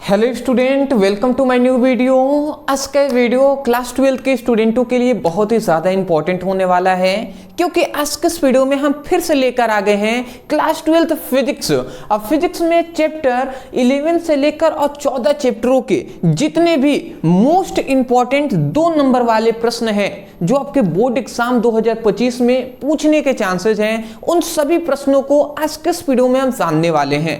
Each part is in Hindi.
Hello student, welcome to my new video. आज का वीडियो क्लास 12 के स्टूडेंटों के लिए बहुत ही ज़्यादा इंपॉर्टेंट होने वाला है, क्योंकि आज के इस वीडियो में हम फिर से लेकर आ गए हैं क्लास 12 फिजिक्स। अब फिजिक्स में चैप्टर 11 से लेकर और 14 चैप्टरों के जितने भी मोस्ट इंपॉर्टेंट 2 नंबर वाले प्रश्न हैं जो आपके बोर्ड एग्जाम 2025 में पूछने के चांसेस हैं, उन सभी प्रश्नों को आज के इस वीडियो में हम जानने वाले हैं।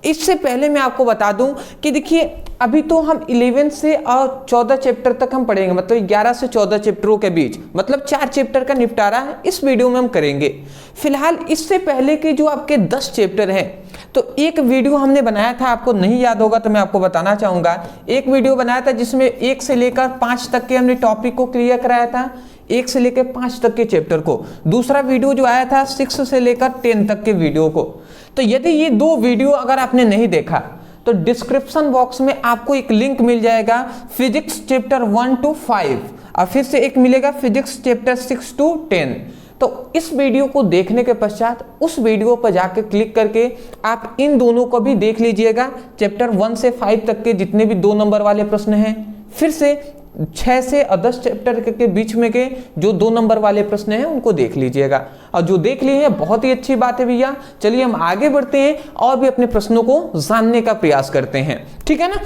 इससे पहले मैं आपको बता दूं कि देखिए, अभी तो हम 11 से और 14 चैप्टर तक हम पढ़ेंगे, मतलब 11 से 14 चैप्टरों के बीच, मतलब 4 चैप्टर का निपटारा इस वीडियो में हम करेंगे। फिलहाल इससे पहले के जो आपके 10 चैप्टर हैं, तो एक वीडियो हमने बनाया था, आपको नहीं याद होगा तो मैं आपको बताना चाहूँगा। एक वीडियो बनाया था जिसमें 1 से लेकर 5 तक के हमने टॉपिक को क्लियर कराया था, 1 से लेकर 5 तक के चैप्टर को। दूसरा वीडियो जो आया था 6 से लेकर 10 तक के वीडियो को। तो यदि ये 2 वीडियो अगर आपने नहीं देखा तो डिस्क्रिप्शन बॉक्स में आपको एक लिंक मिल जाएगा फिजिक्स चैप्टर 1 to 5 और फिर से एक मिलेगा फिजिक्स चैप्टर 6 to 10। तो इस वीडियो को देखने के पश्चात उस वीडियो पर जाकर क्लिक करके आप इन दोनों को भी देख लीजिएगा। चैप्टर 1 से 5 तक के जितने भी 2 नंबर वाले प्रश्न हैं, फिर से 6 से 10 चैप्टर के बीच में के जो 2 नंबर वाले प्रश्न हैं उनको देख लीजिएगा। और जो देख लिए हैं बहुत ही अच्छी बात है भैया। चलिए हम आगे बढ़ते हैं और भी अपने प्रश्नों को जानने का प्रयास करते हैं, ठीक है ना।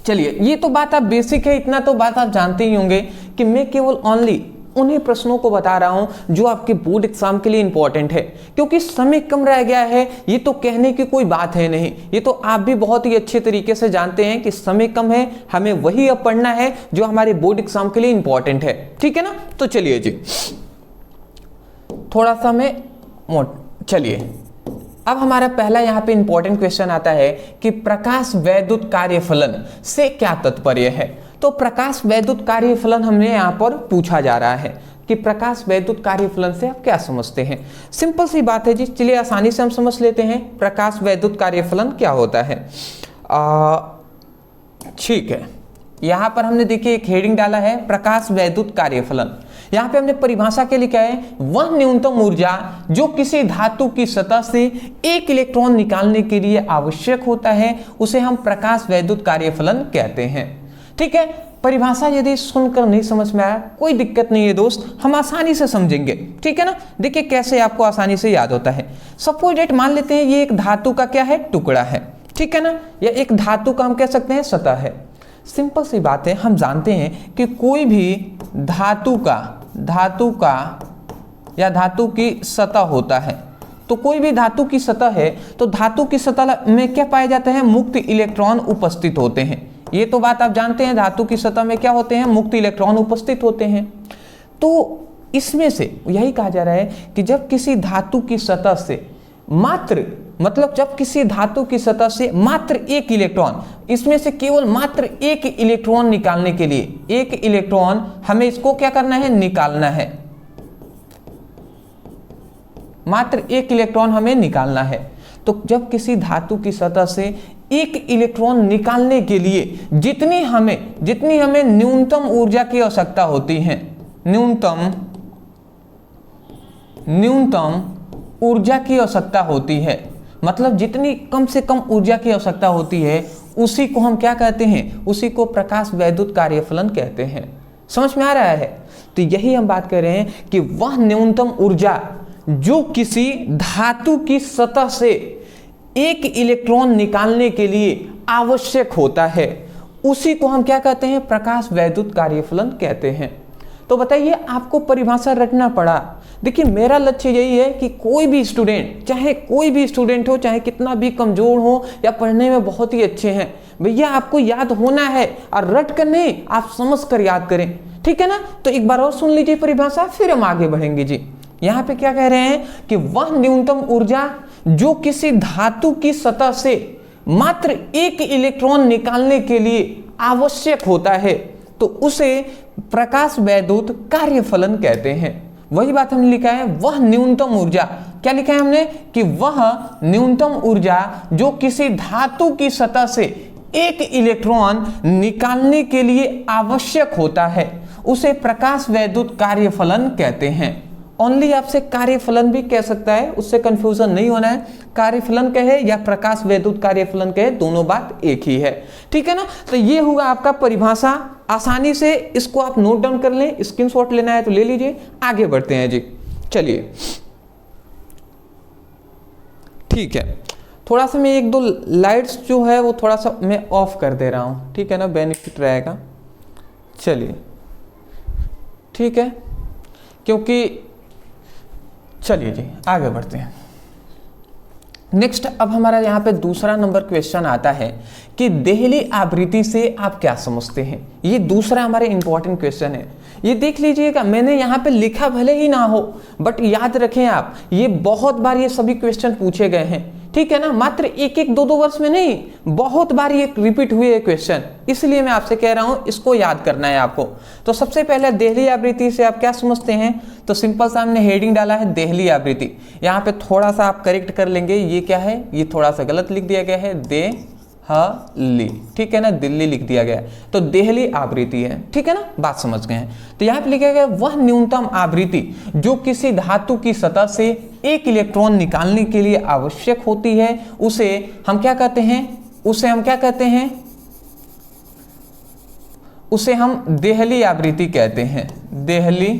चलिए, ये तो बात आप बेसिक है, इतना तो बात आप जानते ही होंगे कि मैं केवल ओनली उन्हीं प्रश्नों को बता रहा हूं जो आपके बोर्ड एग्जाम के लिए इंपॉर्टेंट है, क्योंकि समय कम रह गया है। ये तो कहने की कोई बात है नहीं, ये तो आप भी बहुत ही अच्छे तरीके से जानते हैं कि समय कम है, हमें वही अब पढ़ना है जो हमारे बोर्ड एग्जाम के लिए इंपॉर्टेंट है, ठीक है ना। तो चलिए जी, थोड़ा सा मैं चलिए, अब हमारा पहला यहाँ पे इंपॉर्टेंट क्वेश्चन आता है कि प्रकाश वैद्युत कार्यफलन से क्या तात्पर्य है। तो प्रकाश वैद्युत कार्यफलन हमने यहाँ पर पूछा जा रहा है कि प्रकाश वैद्युत कार्यफलन से आप क्या समझते हैं। सिंपल सी बात है जी, चलिए आसानी से हम समझ लेते हैं प्रकाश वैद्युत कार्यफलन क्या होता है। ठीक है, यहाँ पर हमने देखिए एक हेडिंग डाला है प्रकाश वैद्युत कार्यफलन। यहाँ पे हमने परिभाषा के लिखा है वह न्यूनतम ऊर्जा जो किसी धातु की सतह से एक इलेक्ट्रॉन निकालने के लिए आवश्यक होता है, उसे हम प्रकाश वैद्युत कार्यफलन कहते हैं। ठीक है, परिभाषा यदि सुनकर नहीं समझ में आया कोई दिक्कत नहीं है दोस्त, हम आसानी से समझेंगे, ठीक है ना। देखिए कैसे आपको आसानी से याद होता है। सपोज डेट मान लेते हैं ये एक धातु का क्या है, टुकड़ा है, ठीक है ना, या एक धातु का हम कह सकते हैं सतह है। सिंपल सी बात है, हम जानते हैं कि कोई भी धातु का या धातु की सतह होता है, तो कोई भी धातु की सतह है तो धातु की सतह में क्या पाया जाता है, मुक्त इलेक्ट्रॉन उपस्थित होते हैं। ये तो बात आप जानते हैं, धातु की सतह में क्या होते हैं, मुक्त इलेक्ट्रॉन उपस्थित होते हैं। तो इसमें से यही कहा जा रहा है कि जब किसी धातु की सतह से मात्र, मतलब जब किसी धातु की सतह से मात्र एक इलेक्ट्रॉन, इसमें से केवल मात्र एक इलेक्ट्रॉन निकालने के लिए, एक इलेक्ट्रॉन हमें इसको क्या करना है, निकालना है, मात्र एक इलेक्ट्रॉन हमें निकालना है। तो जब किसी धातु की सतह से एक इलेक्ट्रॉन निकालने के लिए जितनी हमें न्यूनतम ऊर्जा की आवश्यकता होती है, न्यूनतम ऊर्जा की आवश्यकता होती है, मतलब जितनी कम से कम ऊर्जा की आवश्यकता होती है, उसी को हम क्या कहते हैं, उसी को प्रकाश वैद्युत कार्यफलन कहते हैं। समझ में आ रहा है। तो यही हम बात कर रहे हैं कि वह न्यूनतम ऊर्जा जो किसी धातु की सतह से एक इलेक्ट्रॉन निकालने के लिए आवश्यक होता है, उसी को हम क्या कहते हैं, प्रकाश वैद्युत कार्यफलन कहते हैं। तो बताइए, आपको परिभाषा रटना पड़ा। देखिए, मेरा लक्ष्य यही है कि कोई भी स्टूडेंट, चाहे कोई भी स्टूडेंट हो, चाहे कितना भी कमजोर हो या पढ़ने में बहुत ही अच्छे हैं, भैया आपको याद होना है, और रट कर नहीं, आप समझ कर याद करें, ठीक है ना। तो एक बार और सुन लीजिए परिभाषा, फिर हम आगे बढ़ेंगे जी। यहाँ पे क्या कह रहे हैं कि वह न्यूनतम ऊर्जा जो किसी धातु की सतह से मात्र एक इलेक्ट्रॉन निकालने के लिए आवश्यक होता है, तो उसे प्रकाश वैद्युत कार्यफलन कहते हैं। वही बात हमने लिखा है, वह न्यूनतम ऊर्जा, क्या लिखा है हमने कि वह न्यूनतम ऊर्जा जो किसी धातु की सतह से एक इलेक्ट्रॉन निकालने के लिए आवश्यक होता है, उसे प्रकाश वैद्युत कार्यफलन कहते हैं। ओनली आपसे कार्यफलन भी कह सकता है, उससे कंफ्यूजन नहीं होना है। कार्यफलन कहे या प्रकाश वैद्युत कार्यफलन कहे, दोनों बात एक ही है, ठीक है ना। तो ये हुआ आपका परिभाषा, आसानी से इसको आप नोट डाउन कर लें, स्क्रीनशॉट लेना है तो ले लीजिए। आगे बढ़ते हैं जी, चलिए ठीक है। थोड़ा सा मैं एक दो लाइट्स जो है वो थोड़ा सा मैं ऑफ कर दे रहा हूँ, ठीक है ना, बेनिफिट रहेगा। चलिए ठीक है, क्योंकि चलिए जी आगे बढ़ते हैं। नेक्स्ट अब हमारा यहाँ पे दूसरा नंबर क्वेश्चन आता है कि देहली आवृत्ति से आप क्या समझते हैं। ये दूसरा हमारे इंपॉर्टेंट क्वेश्चन है। ये देख लीजिएगा, मैंने यहाँ पे लिखा भले ही ना हो, बट याद रखें आप, ये बहुत बार ये सभी क्वेश्चन पूछे गए हैं, ठीक है ना। मात्र एक एक दो दो वर्ष में नहीं, बहुत बार ये रिपीट हुए क्वेश्चन, इसलिए मैं आपसे कह रहा हूँ इसको याद करना है आपको। तो सबसे पहले देहली आवृत्ति से आप क्या समझते हैं, तो सिंपल सा हमने हेडिंग डाला है देहली आवृत्ति। यहाँ पे थोड़ा सा आप करेक्ट कर लेंगे, ये क्या है, ये थोड़ा सा गलत लिख दिया गया है, देहली, ठीक है ना, दिल्ली लिख दिया गया है, तो देहली आवृत्ति है, ठीक है ना, बात समझ गए हैं। तो यहाँ पे लिखा गया वह न्यूनतम आवृत्ति जो किसी धातु की सतह से एक इलेक्ट्रॉन निकालने के लिए आवश्यक होती है, उसे हम क्या कहते हैं, उसे हम क्या कहते हैं, उसे हम देहली आवृत्ति कहते हैं, देहली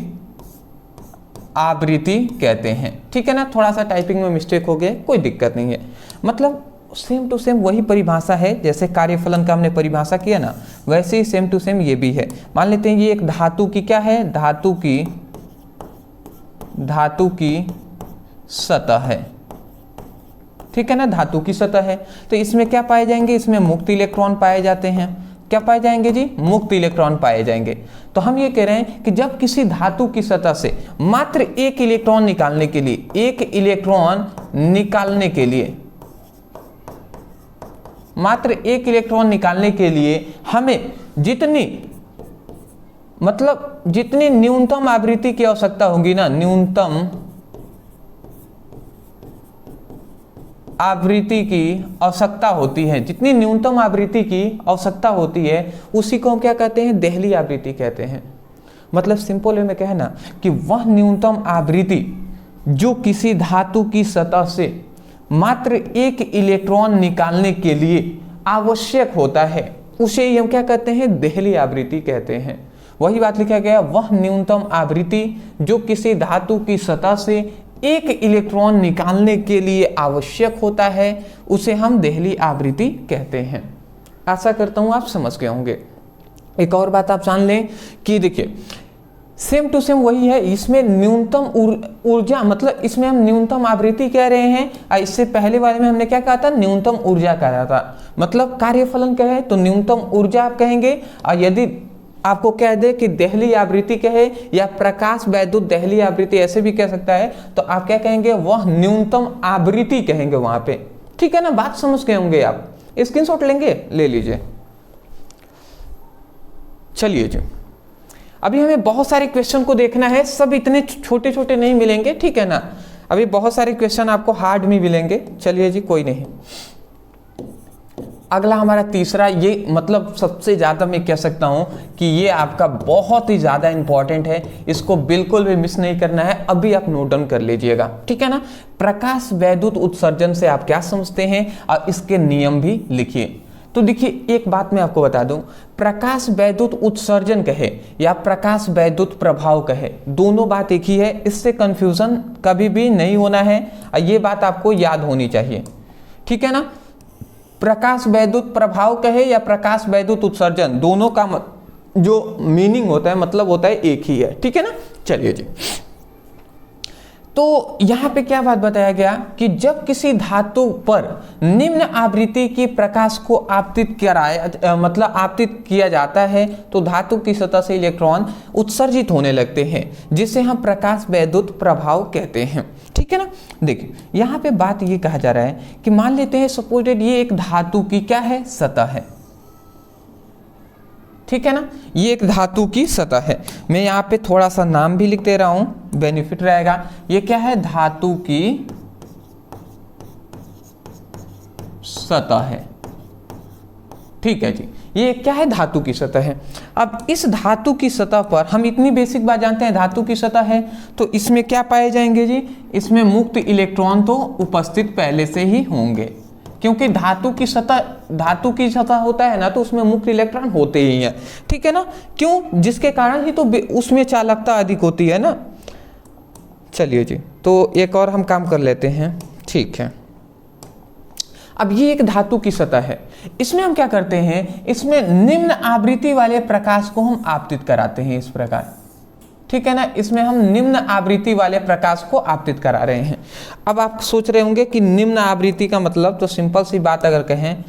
आवृत्ति कहते हैं, ठीक है ना। थोड़ा सा टाइपिंग में मिस्टेक हो गया, कोई दिक्कत नहीं है, मतलब सेम टू सेम वही परिभाषा है, जैसे कार्यफलन का हमने परिभाषा किया ना, वैसे ही सेम टू सेम ये भी है। मान लेते हैं ये एक धातु की क्या है, धातु की सतह है, ठीक है ना, धातु की सतह है। तो इसमें क्या पाए जाएंगे, इसमें मुक्त इलेक्ट्रॉन पाए जाते हैं। क्या पाए जाएंगे जी, मुक्त इलेक्ट्रॉन पाए जाएंगे। तो हम ये कह रहे हैं कि जब किसी धातु की सतह से मात्र एक इलेक्ट्रॉन निकालने के लिए, एक इलेक्ट्रॉन निकालने के लिए, मात्र एक इलेक्ट्रॉन निकालने के लिए हमें जितनी, मतलब जितनी न्यूनतम आवृत्ति की आवश्यकता होगी ना, न्यूनतम आवृत्ति की आवश्यकता होती है, जितनी न्यूनतम आवृत्ति की आवश्यकता होती है, उसी को हम क्या कहते हैं, देहली आवृत्ति कहते हैं। मतलब सिंपल वे में कहना कि वह न्यूनतम आवृत्ति जो किसी धातु की सतह से मात्र एक इलेक्ट्रॉन निकालने के लिए आवश्यक होता है, उसे ही हम क्या कहते हैं, देहली आवृत्ति कहते हैं। वही बात लिखा गया, वह न्यूनतम आवृत्ति जो किसी धातु की सतह से एक इलेक्ट्रॉन निकालने के लिए आवश्यक होता है, उसे हम देहली आवृत्ति कहते हैं। आशा करता हूं आप समझ गए होंगे। एक और बात आप जान लें कि देखिए सेम टू सेम वही है, इसमें न्यूनतम ऊर्जा, मतलब इसमें हम न्यूनतम आवृत्ति कह रहे हैं, इससे पहले वाले में हमने क्या कहा था, न्यूनतम ऊर्जा कहा था। मतलब कार्यफलन कहे तो न्यूनतम ऊर्जा आप कहेंगे, और यदि आपको कह दे कि देहली आवृत्ति कहे या प्रकाश वैद्युत देहली आवृत्ति ऐसे भी कह सकता है, तो आप क्या कहेंगे, वह न्यूनतम आवृत्ति कहेंगे वहां पे, ठीक है ना। बात समझ गए होंगे आप, स्क्रीनशॉट लेंगे, ले लीजिए। चलिए जी, अभी हमें बहुत सारे क्वेश्चन को देखना है, सब इतने छोटे छोटे नहीं मिलेंगे, ठीक है ना। अभी बहुत सारे क्वेश्चन आपको हार्ड में मिलेंगे। चलिए जी, कोई नहीं। अगला हमारा तीसरा, ये मतलब सबसे ज़्यादा मैं कह सकता हूँ कि ये आपका बहुत ही ज़्यादा इंपॉर्टेंट है, इसको बिल्कुल भी मिस नहीं करना है। अभी आप नोट डाउन कर लीजिएगा, ठीक है ना। प्रकाश वैद्युत उत्सर्जन से आप क्या समझते हैं और इसके नियम भी लिखिए। तो देखिए एक बात मैं आपको बता दूं, प्रकाश वैद्युत उत्सर्जन कहे या प्रकाश वैद्युत प्रभाव कहे, दोनों बात एक ही है, इससे कंफ्यूजन कभी भी नहीं होना है और ये बात आपको याद होनी चाहिए, ठीक है ना। प्रकाश वैद्युत प्रभाव कहे या प्रकाश वैद्युत उत्सर्जन, दोनों का जो मीनिंग होता है, मतलब होता है एक ही है, ठीक है ना। चलिए जी, तो यहां पे क्या बात बताया गया कि जब किसी धातु पर निम्न आवृत्ति की प्रकाश को आपतित किया जाता है, तो धातु की सतह से इलेक्ट्रॉन उत्सर्जित होने लगते हैं, जिसे हम प्रकाश वैद्युत प्रभाव कहते हैं, ठीक है ना। देखिए यहाँ पे बात ये कहा जा रहा है कि मान लेते हैं सपोजेड ये एक धातु की क्या है, सतह है, ठीक है ना। ये एक धातु की सतह है, मैं यहाँ पे थोड़ा सा नाम भी लिख दे रहा हूं, बेनिफिट रहेगा। ये क्या है, धातु की सतह है, ठीक है जी, ये क्या है, धातु की सतह है। अब इस धातु की सतह पर हम इतनी बेसिक बात जानते हैं, धातु की सतह है तो इसमें क्या पाए जाएंगे जी, इसमें मुक्त इलेक्ट्रॉन तो उपस्थित पहले से ही होंगे, क्योंकि धातु की सतह होता है ना, तो उसमें मुक्त इलेक्ट्रॉन होते ही हैं, ठीक है ना, क्यों, जिसके कारण ही तो उसमें चालकता अधिक होती है ना। चलिए जी, तो एक और हम काम कर लेते हैं, ठीक है। अब ये एक धातु की सतह है, इसमें हम क्या करते हैं, इसमें निम्न आवृत्ति वाले प्रकाश को हम आपतित कराते हैं इस प्रकार, ठीक है ना, इसमें हम निम्न आवृत्ति वाले प्रकाश को आपतित करा रहे हैं। अब आप सोच रहे होंगे कि निम्न आवृत्ति का मतलब, तो सिंपल सी बात अगर कहें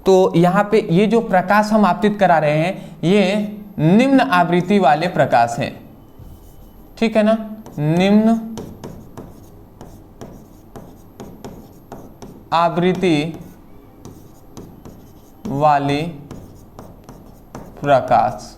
तो यहाँ पे ये जो प्रकाश हम आपतित करा रहे हैं ये निम्न आवृत्ति वाले प्रकाश हैं, ठीक है ना, निम्न आवृत्ति वाली प्रकाश।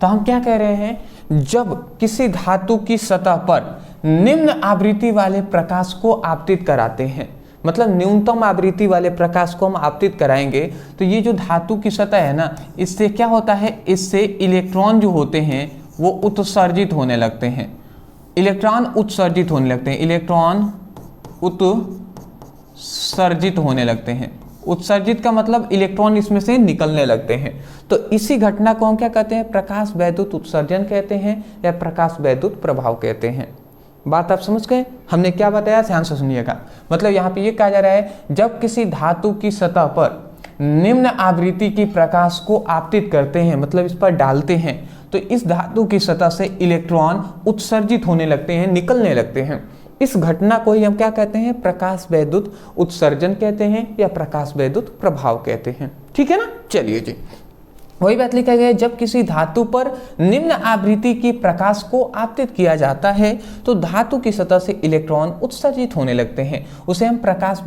तो हम क्या कह रहे हैं, जब किसी धातु की सतह पर निम्न आवृत्ति वाले प्रकाश को आपतित कराते हैं, मतलब न्यूनतम आवृत्ति वाले प्रकाश को हम आपतित कराएंगे, तो ये जो धातु की सतह है ना, इससे क्या होता है, इससे इलेक्ट्रॉन जो होते हैं वो उत्सर्जित होने लगते हैं, इलेक्ट्रॉन उत्सर्जित होने लगते हैं, इलेक्ट्रॉन उत्सर्जित होने लगते हैं। उत्सर्जित का मतलब इलेक्ट्रॉन इसमें से निकलने लगते हैं। तो इसी घटना को हम क्या कहते हैं, प्रकाश वैद्युत उत्सर्जन कहते हैं या प्रकाश वैद्युत प्रभाव कहते हैं। बात आप समझ गए, हमने क्या बताया, ध्यान से सुनिएगा। मतलब यहाँ पे ये कहा जा रहा है, जब किसी धातु की सतह पर निम्न आवृत्ति की प्रकाश को आपतित करते हैं, मतलब इस पर डालते हैं, तो इस धातु की सतह से इलेक्ट्रॉन उत्सर्जित होने लगते हैं, निकलने लगते हैं। इस घटना को ही हम क्या कहते हैं, प्रकाश वैद्युत उत्सर्जन कहते हैं या प्रकाश वैद्युत प्रभाव कहते हैं, ठीक है ना। चलिए जी, वही बात लिखा गया है, जब किसी धातु पर निम्न आवृत्ति की प्रकाश को आपतित किया जाता है तो धातु की सतह से इलेक्ट्रॉन उत्सर्जित होने लगते हैं, उसे हम प्रकाश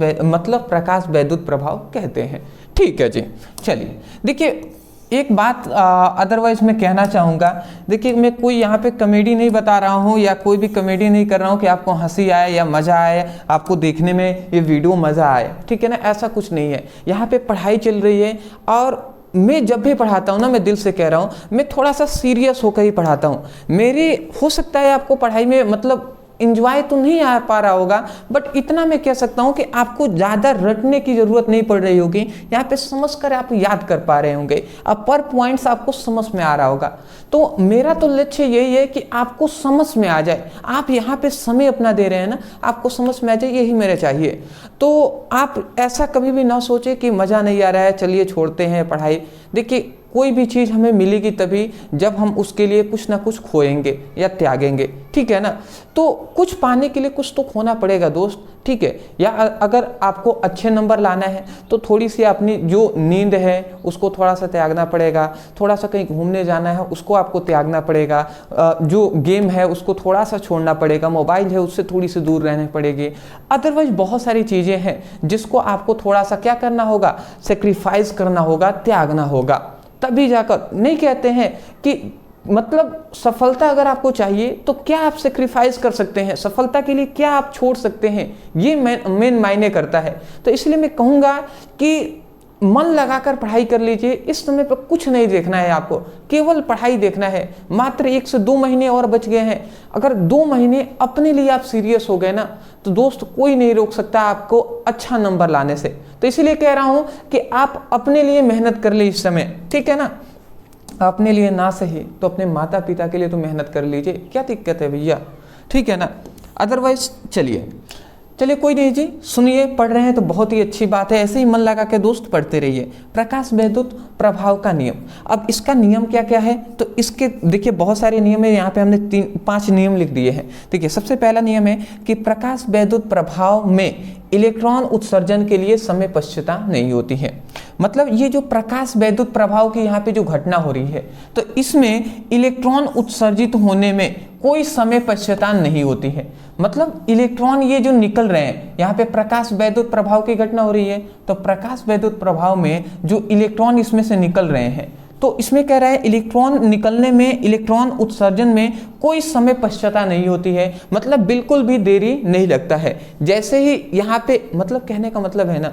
वैद्युत प्रभाव कहते हैं, ठीक है जी। चलिए देखिए, एक बात अदरवाइज मैं कहना चाहूँगा, देखिए मैं कोई यहाँ पे कॉमेडी नहीं बता रहा हूँ या कोई भी कॉमेडी नहीं कर रहा हूँ कि आपको हंसी आए या मज़ा आए, आपको देखने में ये वीडियो मज़ा आए, ठीक है ना, ऐसा कुछ नहीं है। यहाँ पे पढ़ाई चल रही है और मैं जब भी पढ़ाता हूँ ना, मैं दिल से कह रहा हूँ, मैं थोड़ा सा सीरियस होकर ही पढ़ाता हूँ। मेरे हो सकता है आपको पढ़ाई में मतलब इंजॉय तो नहीं आ पा रहा होगा, बट इतना मैं कह सकता हूँ कि आपको ज़्यादा रटने की ज़रूरत नहीं पड़ रही होगी, यहाँ पे समझ कर आप याद कर पा रहे होंगे, अब पर पॉइंट्स आपको समझ में आ रहा होगा। तो मेरा तो लक्ष्य यही है कि आपको समझ में आ जाए, आप यहाँ पे समय अपना दे रहे हैं ना, आपको समझ में आ जाए, यही मेरे चाहिए। तो आप ऐसा कभी भी ना सोचे कि मज़ा नहीं आ रहा है, चलिए छोड़ते हैं पढ़ाई। देखिए, कोई भी चीज़ हमें मिलेगी तभी जब हम उसके लिए कुछ ना कुछ खोएंगे या त्यागेंगे, ठीक है ना। तो कुछ पाने के लिए कुछ तो खोना पड़ेगा दोस्त, ठीक है। या अगर आपको अच्छे नंबर लाना है तो थोड़ी सी अपनी जो नींद है उसको थोड़ा सा त्यागना पड़ेगा, थोड़ा सा कहीं घूमने जाना है उसको आपको त्यागना पड़ेगा, जो गेम है उसको थोड़ा सा छोड़ना पड़ेगा, मोबाइल है उससे थोड़ी सी दूर रहने पड़ेगी। अदरवाइज बहुत सारी चीज़ें हैं जिसको आपको थोड़ा सा क्या करना होगा, सेक्रीफाइस करना होगा, त्यागना होगा, तभी जाकर। नहीं कहते हैं कि मतलब सफलता अगर आपको चाहिए तो क्या आप सेक्रीफाइस कर सकते हैं, सफलता के लिए क्या आप छोड़ सकते हैं, ये मेन मायने करता है। तो इसलिए मैं कहूँगा कि मन लगाकर पढ़ाई कर लीजिए, इस समय पर कुछ नहीं देखना है आपको, केवल पढ़ाई देखना है। मात्र 1 से 2 महीने और बच गए हैं, अगर 2 महीने अपने लिए आप सीरियस हो गए ना तो दोस्त कोई नहीं रोक सकता आपको अच्छा नंबर लाने से। तो इसलिए कह रहा हूँ कि आप अपने लिए मेहनत कर लीजिए इस समय, ठीक है ना। अपने लिए ना सही तो अपने माता पिता के लिए तो मेहनत कर लीजिए, क्या दिक्कत है भैया, ठीक है ना। अदरवाइज चलिए कोई नहीं जी, सुनिए, पढ़ रहे हैं तो बहुत ही अच्छी बात है, ऐसे ही मन लगा के दोस्त पढ़ते रहिए। प्रकाश वैद्युत प्रभाव का नियम, अब इसका नियम क्या क्या है, तो इसके देखिए बहुत सारे नियम है, यहाँ पे हमने 5 नियम लिख दिए हैं। देखिए सबसे पहला नियम है कि प्रकाश वैद्युत प्रभाव में इलेक्ट्रॉन उत्सर्जन के लिए समय पश्चता नहीं होती है। मतलब ये जो प्रकाश वैद्युत प्रभाव की यहाँ पे जो घटना हो रही है, तो इसमें इलेक्ट्रॉन उत्सर्जित होने में कोई समय पश्चता नहीं होती है। मतलब इलेक्ट्रॉन ये जो निकल रहे हैं, यहाँ पे प्रकाश वैद्युत प्रभाव की घटना हो रही है, तो प्रकाश वैद्युत प्रभाव में जो इलेक्ट्रॉन इसमें से निकल रहे हैं, तो इसमें कह रहा है इलेक्ट्रॉन निकलने में, इलेक्ट्रॉन उत्सर्जन में कोई समय पश्चता नहीं होती है, मतलब बिल्कुल भी देरी नहीं लगता है। जैसे ही यहाँ पे, मतलब कहने का मतलब है ना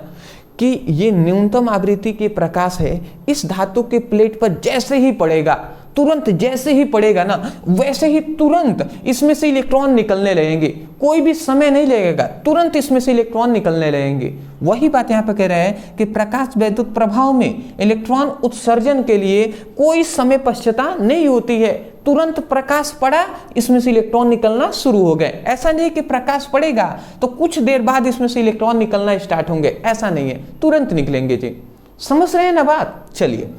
कि ये न्यूनतम आवृत्ति के प्रकाश है, इस धातु के प्लेट पर जैसे ही पड़ेगा, तुरंत जैसे ही पड़ेगा ना, वैसे ही तुरंत इसमें से इलेक्ट्रॉन निकलने लगेंगे, कोई भी समय नहीं लगेगा, तुरंत इसमें से इलेक्ट्रॉन निकलने लगेंगे। वही बात यहाँ पे कह रहे हैं कि प्रकाश वैद्युत प्रभाव में इलेक्ट्रॉन उत्सर्जन के लिए कोई समय पश्चाता नहीं होती है। तुरंत प्रकाश पड़ा, इसमें से इलेक्ट्रॉन निकलना शुरू हो गए। ऐसा नहीं कि प्रकाश पड़ेगा तो कुछ देर बाद इसमें से इलेक्ट्रॉन निकलना स्टार्ट होंगे, ऐसा नहीं है, तुरंत निकलेंगे जी। समझ रहे हैं ना बात? चलिए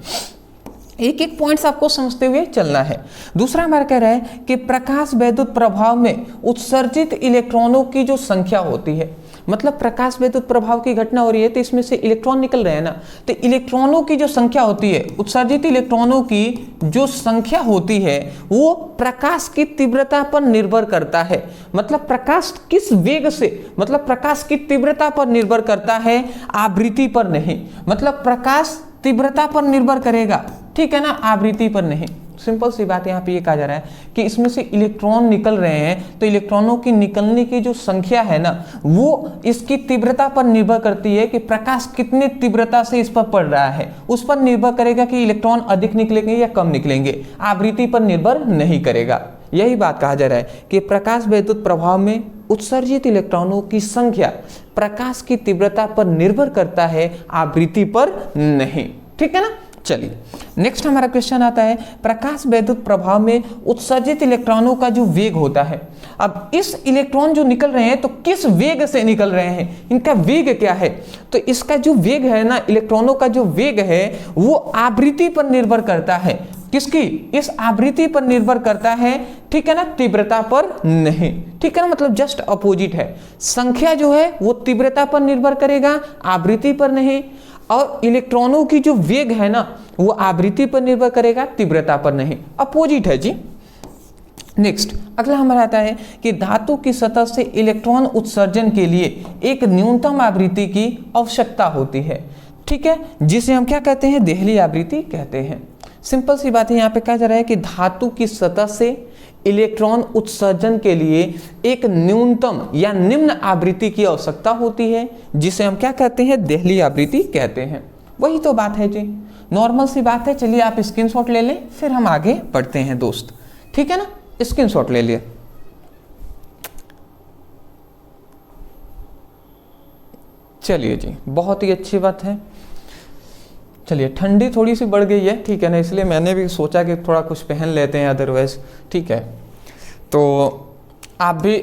एक एक पॉइंट्स आपको समझते हुए चलना है। दूसरा हमारा कह रहा है कि प्रकाश वैद्युत प्रभाव में उत्सर्जित इलेक्ट्रॉनों की जो संख्या होती है, मतलब प्रकाश वैद्युत प्रभाव की घटना हो रही है तो इसमें से इलेक्ट्रॉन निकल रहे हैं ना, तो इलेक्ट्रॉनों की जो संख्या होती है, उत्सर्जित इलेक्ट्रॉनों की जो संख्या होती है वो प्रकाश की तीव्रता पर निर्भर करता है। मतलब प्रकाश किस वेग से, मतलब प्रकाश की तीव्रता पर निर्भर करता है, आवृत्ति पर नहीं। मतलब प्रकाश तीव्रता पर निर्भर करेगा, ठीक है ना, आवृत्ति पर नहीं। सिंपल सी बात यहाँ पे ये कहा जा रहा है कि इसमें से इलेक्ट्रॉन निकल रहे हैं तो इलेक्ट्रॉनों की निकलने की जो संख्या है ना, वो इसकी तीव्रता पर निर्भर करती है कि प्रकाश कितने तीव्रता से इस पर पड़ रहा है, उस पर निर्भर करेगा कि इलेक्ट्रॉन अधिक निकलेंगे या कम निकलेंगे, आवृत्ति पर निर्भर नहीं करेगा। यही बात कहा जा रहा है कि प्रकाश वैद्युत प्रभाव में उत्सर्जित इलेक्ट्रॉनों की संख्या प्रकाश की तीव्रता पर निर्भर करता है, आवृत्ति पर नहीं। ठीक है ना? चलिए नेक्स्ट हमारा क्वेश्चन आता है, प्रकाश वैद्युत प्रभाव में उत्सर्जित इलेक्ट्रॉनों का जो वेग होता है। अब इस इलेक्ट्रॉन जो निकल रहे हैं तो किस वेग से निकल रहे हैं, इनका वेग क्या है? तो इसका जो वेग है ना, इलेक्ट्रॉनों का जो वेग है वो आवृत्ति पर निर्भर करता है। किसकी? इस आवृत्ति पर निर्भर करता है, ठीक है ना, तीव्रता पर नहीं। ठीक है ना, मतलब जस्ट अपोजिट है। संख्या जो है वो तीव्रता पर निर्भर करेगा, आवृत्ति पर नहीं। और इलेक्ट्रॉनों की जो वेग है ना वो आवृत्ति पर निर्भर करेगा, तीव्रता पर नहीं, अपोजिट है जी। नेक्स्ट अगला हमारा आता है कि धातु की सतह से इलेक्ट्रॉन उत्सर्जन के लिए एक न्यूनतम आवृत्ति की आवश्यकता होती है, ठीक है, जिसे हम क्या कहते हैं? देहली आवृत्ति कहते हैं। सिंपल सी बात है, यहाँ पे कहा जा रहा है कि धातु की सतह से इलेक्ट्रॉन उत्सर्जन के लिए एक न्यूनतम या निम्न आवृत्ति की आवश्यकता होती है, जिसे हम क्या कहते हैं? देहली आवृत्ति कहते हैं। वही तो बात है जी, नॉर्मल सी बात है। चलिए आप स्क्रीनशॉट ले लें, फिर हम आगे बढ़ते हैं दोस्त, ठीक है ना? स्क्रीनशॉट ले लिए। चलिए जी, बहुत ही अच्छी बात है। चलिए ठंडी थोड़ी सी बढ़ गई है, ठीक है ना, इसलिए मैंने भी सोचा कि थोड़ा कुछ पहन लेते हैं, अदरवाइज ठीक है। तो आप भी,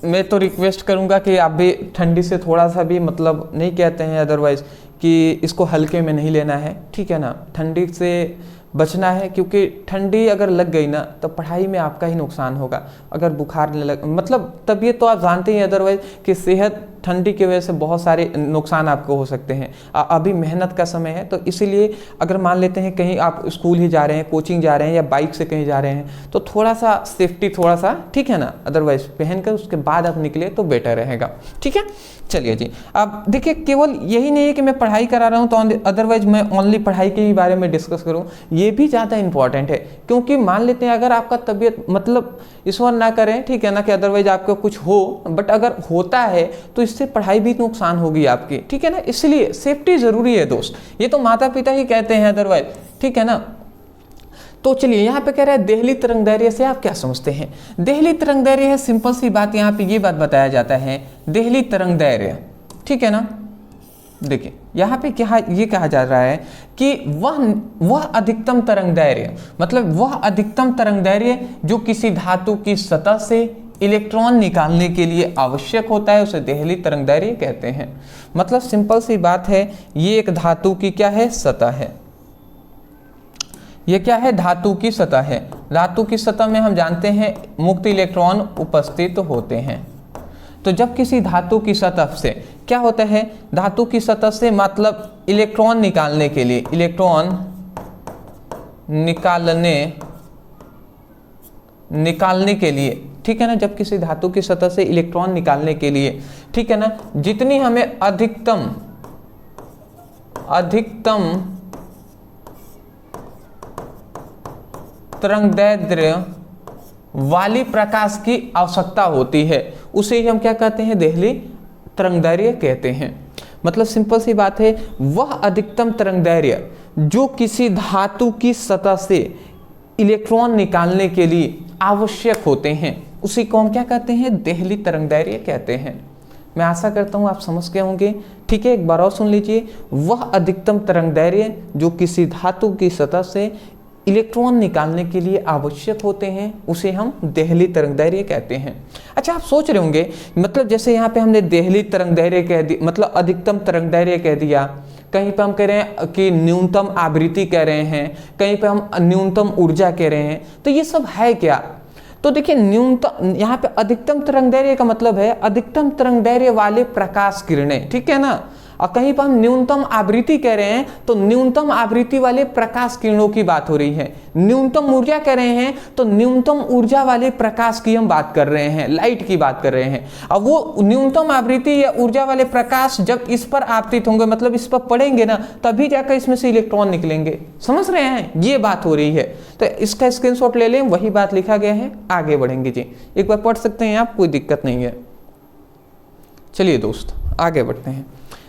मैं तो रिक्वेस्ट करूंगा कि आप भी ठंडी से थोड़ा सा भी, मतलब नहीं कहते हैं अदरवाइज कि इसको हल्के में नहीं लेना है, ठीक है ना, ठंडी से बचना है, क्योंकि ठंडी अगर लग गई ना तो पढ़ाई में आपका ही नुकसान होगा। अगर बुखार लग, मतलब तबीयत तो आप जानते ही अदरवाइज कि सेहत ठंडी की वजह से बहुत सारे नुकसान आपको हो सकते हैं। अभी मेहनत का समय है, तो इसीलिए अगर मान लेते हैं कहीं आप स्कूल ही जा रहे हैं, कोचिंग जा रहे हैं या बाइक से कहीं जा रहे हैं, तो थोड़ा सा सेफ्टी थोड़ा सा, ठीक है ना, अदरवाइज पहनकर उसके बाद आप निकले तो बेटर रहेगा, ठीक है। चलिए जी, अब देखिए केवल यही नहीं है कि मैं पढ़ाई करा रहा हूँ तो अदरवाइज मैं ओनली पढ़ाई के ही बारे में डिस्कस करूँ, ये भी ज़्यादा इंपॉर्टेंट है। क्योंकि मान लेते हैं अगर आपका तबीयत, मतलब ईश्वर ना करें, ठीक है ना, कि अदरवाइज आपको कुछ हो, बट अगर होता है तो इससे पढ़ाई भी नुकसान होगी आपकी, ठीक है ना, इसलिए सेफ्टी जरूरी है दोस्त। ये तो माता पिता ही कहते हैं अदरवाइज, ठीक है ना। तो चलिए यहाँ पे कह रहा है देहली तरंगदैर्घ्य से आप क्या समझते हैं? देहली तरंगदैर्घ्य है, सिंपल सी बात, यहाँ पे ये बात बताया जाता है, देहली तरंगदैर्घ्य, ठीक है ना। देखिए यहाँ पे क्या ये कहा जा रहा है कि वह अधिकतम तरंगदैर्घ्य, मतलब वह अधिकतम तरंगदैर्घ्य जो किसी धातु की सतह से इलेक्ट्रॉन निकालने के लिए आवश्यक होता है, उसे देहली तरंगदैर्घ्य कहते हैं। मतलब सिंपल सी बात है, ये एक धातु की क्या है? सतह है। ये क्या है? धातु की सतह है। धातु की सतह में हम जानते हैं मुक्त इलेक्ट्रॉन उपस्थित होते हैं। तो जब किसी धातु की सतह से क्या होता है? धातु की सतह से मतलब इलेक्ट्रॉन निकालने के लिए, इलेक्ट्रॉन निकालने के लिए, ठीक है ना, जब किसी धातु की सतह से इलेक्ट्रॉन निकालने के लिए, ठीक है ना, जितनी हमें अधिकतम तरंगदैर्घ्य वाली प्रकाश की आवश्यकता होती है, उसे ही हम क्या कहते हैं? देहली तरंगदैर्घ्य कहते हैं। मतलब सिंपल सी बात है, वह अधिकतम तरंगदैर्घ्य जो किसी धातु की सतह से इलेक्ट्रॉन निकालने के लिए आवश्यक होते हैं, उसी को हम क्या कहते हैं, देहली तरंगदैर्घ्य कहते हैं। मैं आशा करता हूँ आप समझ गए होंगे। ठीक है, एक बार और सुन लीजिए, वह अधिकतम तरंगदैर्घ्य जो किसी धातु की सतह से इलेक्ट्रॉन निकालने के लिए आवश्यक होते हैं, उसे हम देहली तरंगदैर्घ्य कहते हैं। अच्छा, आप सोच रहे होंगे, मतलब जैसे यहाँ पे हमने देहली तरंगदैर्घ्य कह दी, मतलब अधिकतम तरंगदैर्घ्य कह दिया, कहीं पे हम कह रहे हैं कि न्यूनतम आवृत्ति कह रहे हैं, कहीं पे हम न्यूनतम ऊर्जा कह रहे हैं, तो ये सब है क्या? तो देखिए, न्यूनतम यहाँ पे अधिकतम तरंगदैर्घ्य का मतलब है अधिकतम तरंगदैर्घ्य वाले प्रकाश किरणें, ठीक है ना। और कहीं पर हम न्यूनतम आवृत्ति कह रहे हैं तो न्यूनतम आवृत्ति वाले प्रकाश किरणों की बात हो रही है। न्यूनतम ऊर्जा कह रहे हैं तो न्यूनतम ऊर्जा वाले प्रकाश की हम बात कर रहे हैं, लाइट की बात कर रहे हैं। अब वो न्यूनतम आवृत्ति या ऊर्जा वाले प्रकाश जब इस पर आपतित होंगे, मतलब इस पर पड़ेंगे ना, तभी जाकर इसमें से इलेक्ट्रॉन निकलेंगे। समझ रहे हैं, ये बात हो रही है। तो इसका स्क्रीनशॉट ले लें, वही बात लिखा गया है, आगे बढ़ेंगे जी। एक बार पढ़ सकते हैं आप, कोई दिक्कत नहीं है। चलिए दोस्त, आगे बढ़ते हैं।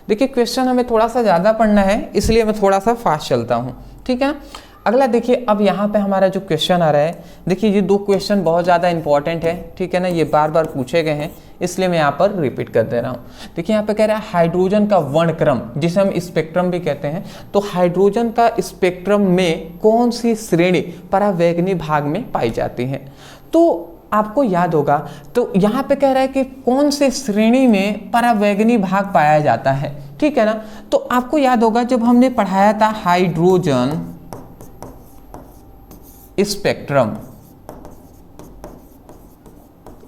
देखिए, क्वेश्चन हमें थोड़ा सा ज़्यादा पढ़ना है, इसलिए मैं थोड़ा सा फास्ट चलता हूँ, ठीक है ना। अगला देखिए, अब यहाँ पे हमारा जो क्वेश्चन आ रहा है, देखिए ये दो क्वेश्चन बहुत ज़्यादा इंपॉर्टेंट है, ठीक है ना, ये बार बार पूछे गए हैं, इसलिए मैं यहाँ पर रिपीट कर दे रहा हूँ। देखिए यहाँ पे कह रहा है हाइड्रोजन का वर्णक्रम, जिसे हम स्पेक्ट्रम भी कहते हैं, तो हाइड्रोजन का स्पेक्ट्रम में कौन सी श्रेणी परावैंगनी भाग में पाई जाती है? तो आपको याद होगा, तो यहाँ पे कह रहा है कि कौन से श्रेणी में परावैंगनी भाग पाया जाता है, ठीक है ना। तो आपको याद होगा जब हमने पढ़ाया था हाइड्रोजन स्पेक्ट्रम,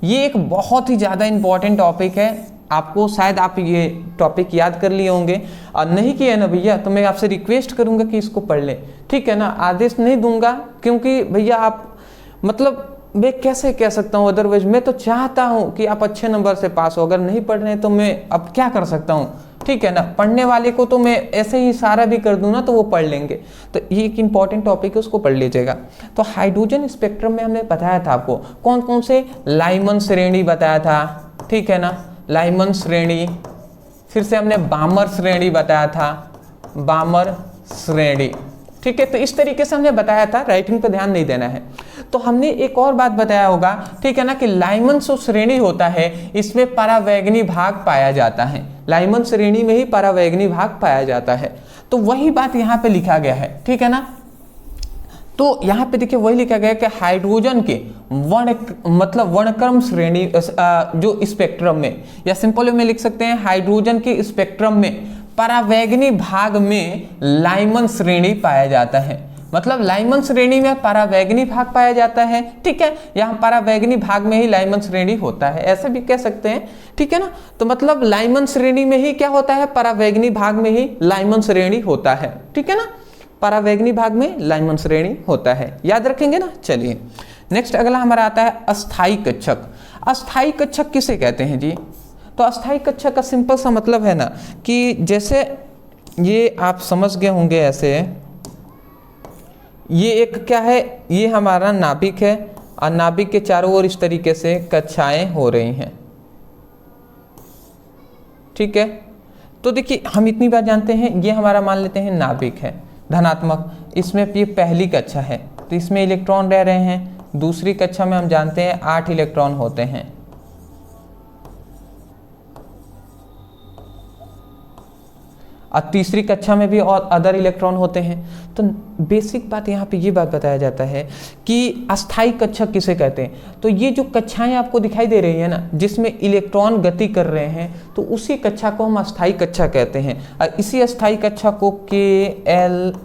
ये एक बहुत ही ज्यादा इंपॉर्टेंट टॉपिक है। आपको शायद आप ये टॉपिक याद कर लिए होंगे, और नहीं किया ना भैया तो मैं आपसे रिक्वेस्ट करूंगा कि इसको पढ़ लें, ठीक है ना। आदेश नहीं दूंगा, क्योंकि भैया आप, मतलब मैं कैसे कह सकता हूँ, अदरवाइज मैं तो चाहता हूँ कि आप अच्छे नंबर से पास हो। अगर नहीं पढ़ रहे हैं तो मैं अब क्या कर सकता हूँ, ठीक है ना। पढ़ने वाले को तो मैं ऐसे ही सारा भी कर दूँ ना, तो वो पढ़ लेंगे। तो ये एक इंपॉर्टेंट टॉपिक है, उसको पढ़ लीजिएगा। तो हाइड्रोजन स्पेक्ट्रम में हमने बताया था आपको कौन कौन से, लाइमन श्रेणी बताया था, ठीक है ना, लाइमन श्रेणी। फिर से हमने बामर श्रेणी बताया था, बामर श्रेणी, ठीक है। तो इस तरीके से हमने बताया था, राइटिंग पे ध्यान नहीं देना है। तो हमने एक और बात बताया होगा, ठीक है ना, कि लाइमन जो श्रेणी होता है इसमें परावैंगनी भाग पाया जाता है, लाइमन श्रेणी में ही परावैंगनी भाग पाया जाता है। तो वही बात यहाँ पे लिखा गया है, ठीक है ना। तो यहाँ पे देखिए वही लिखा गया कि हाइड्रोजन के वर्णक्रम श्रेणी जो स्पेक्ट्रम में, या सिंपल में लिख सकते हैं हाइड्रोजन के स्पेक्ट्रम में परावैंगनी भाग में लाइमन श्रेणी पाया जाता है। मतलब लाइमन श्रेणी में परावैंगनी भाग पाया जाता है, ठीक है। यहाँ परावैंगनी भाग में ही लाइमन श्रेणी होता है, ऐसे भी कह सकते हैं, ठीक है ना। तो मतलब लाइमन श्रेणी में ही क्या होता है, परावैंगनी भाग में ही लाइमन श्रेणी होता है, ठीक है ना। परावैंगनी भाग में लाइमन श्रेणी होता है, याद रखेंगे ना। चलिए नेक्स्ट अगला हमारा आता है अस्थाई कक्षक। अस्थाई कक्षक किसे कहते हैं जी? तो अस्थाई कक्षक का सिंपल सा मतलब है ना कि जैसे ये आप समझ गए होंगे, ऐसे ये एक क्या है, ये हमारा नाभिक है, और नाभिक के चारों ओर इस तरीके से कक्षाएं हो रही हैं, ठीक है। तो देखिए हम इतनी बात जानते हैं, ये हमारा मान लेते हैं नाभिक है धनात्मक, इसमें ये पहली कक्षा है, तो इसमें इलेक्ट्रॉन रह रहे हैं। दूसरी कक्षा में हम जानते हैं 8 इलेक्ट्रॉन होते हैं, और तीसरी कक्षा में भी और अदर इलेक्ट्रॉन होते हैं। तो बेसिक बात यहाँ पे ये बात बताया जाता है कि अस्थाई कक्षक किसे कहते हैं। तो ये जो कक्षाएं आपको दिखाई दे रही है ना, जिसमें इलेक्ट्रॉन गति कर रहे हैं, तो उसी कक्षा को हम अस्थाई कक्षा कहते हैं। और इसी अस्थाई कक्षा को KLMNO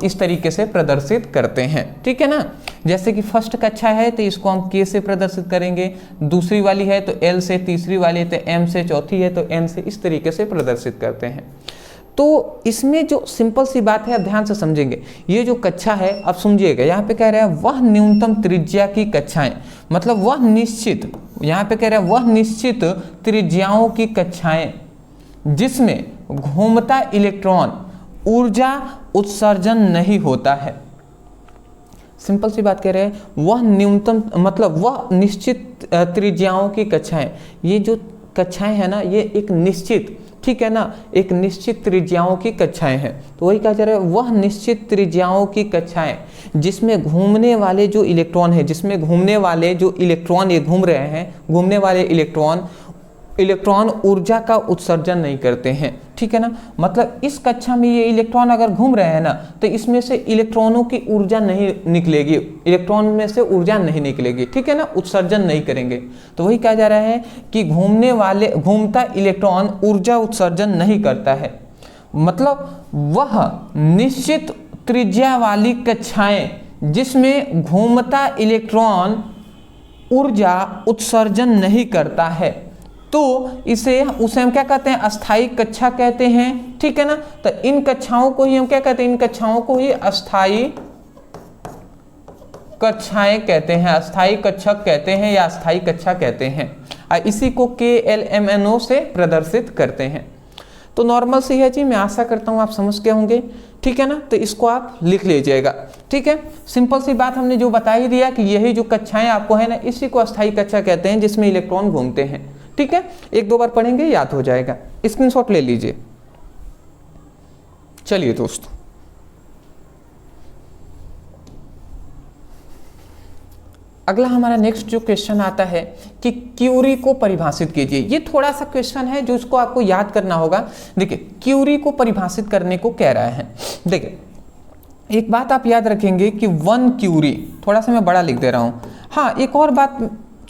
इस तरीके से प्रदर्शित करते हैं, ठीक है ना। जैसे कि फर्स्ट कक्षा है तो इसको हम K से प्रदर्शित करेंगे, दूसरी वाली है तो L से, तीसरी वाली है तो M से, चौथी है तो N से, इस तरीके से प्रदर्शित करते हैं। तो इसमें जो सिंपल सी बात है, अब ध्यान से समझेंगे। ये जो कक्षा है, अब समझिएगा, यहाँ पे कह रहा है वह न्यूनतम त्रिज्या की कक्षाएं, मतलब वह निश्चित, यहाँ पे कह रहा है वह निश्चित त्रिज्याओं की कक्षाएं जिसमें घूमता इलेक्ट्रॉन ऊर्जा उत्सर्जन नहीं होता है। सिंपल सी बात कह रहे हैं, वह न्यूनतम, मतलब वह निश्चित त्रिज्याओं की कक्षाएं, ये जो कक्षाएं है ना, ये एक निश्चित, ठीक है ना, एक निश्चित त्रिज्याओं की कक्षाएं हैं। तो वही कहा जा रहा है, वह निश्चित त्रिज्याओं की कक्षाएं जिसमें घूमने वाले जो इलेक्ट्रॉन है, जिसमें घूमने वाले जो इलेक्ट्रॉन ये घूम रहे हैं, घूमने वाले इलेक्ट्रॉन ऊर्जा का उत्सर्जन नहीं करते हैं, ठीक है ना। मतलब इस कक्षा में ये इलेक्ट्रॉन अगर घूम रहे हैं ना, तो इसमें से इलेक्ट्रॉनों की ऊर्जा नहीं निकलेगी, इलेक्ट्रॉन में से ऊर्जा नहीं निकलेगी, ठीक है ना, उत्सर्जन नहीं करेंगे। तो वही कहा जा रहा है कि घूमता इलेक्ट्रॉन ऊर्जा उत्सर्जन नहीं करता है, मतलब वह निश्चित त्रिज्या वाली कक्षाएं जिसमें घूमता इलेक्ट्रॉन ऊर्जा उत्सर्जन नहीं करता है, तो उसे हम क्या कहते हैं, अस्थायी कक्षा कहते हैं, ठीक है ना। तो इन कक्षाओं को ही हम क्या कहते हैं, इन कक्षाओं को ही अस्थायी कक्षाएं कहते हैं, अस्थायी कक्षक कहते हैं या अस्थायी कक्षा कहते हैं। इसी को KLMNO से प्रदर्शित करते हैं। तो नॉर्मल सी है जी, मैं आशा करता हूं आप समझ गए होंगे, ठीक है ना। तो इसको आप लिख लीजिएगा, ठीक है। सिंपल सी बात हमने जो बता ही दिया कि यही जो कक्षाएं आपको है ना, इसी को अस्थायी कक्षा कहते हैं जिसमें इलेक्ट्रॉन घूमते हैं, ठीक है। एक दो बार पढ़ेंगे याद हो जाएगा, स्क्रीनशॉट ले लीजिए। चलिए दोस्तों, अगला हमारा नेक्स्ट जो क्वेश्चन आता है कि क्यूरी को परिभाषित कीजिए। ये थोड़ा सा क्वेश्चन है जो इसको आपको याद करना होगा। देखिए क्यूरी को परिभाषित करने को कह रहा है। देखिए एक बात आप याद रखेंगे कि 1 क्यूरी, थोड़ा सा मैं बड़ा लिख दे रहा हूँ। हाँ एक और बात,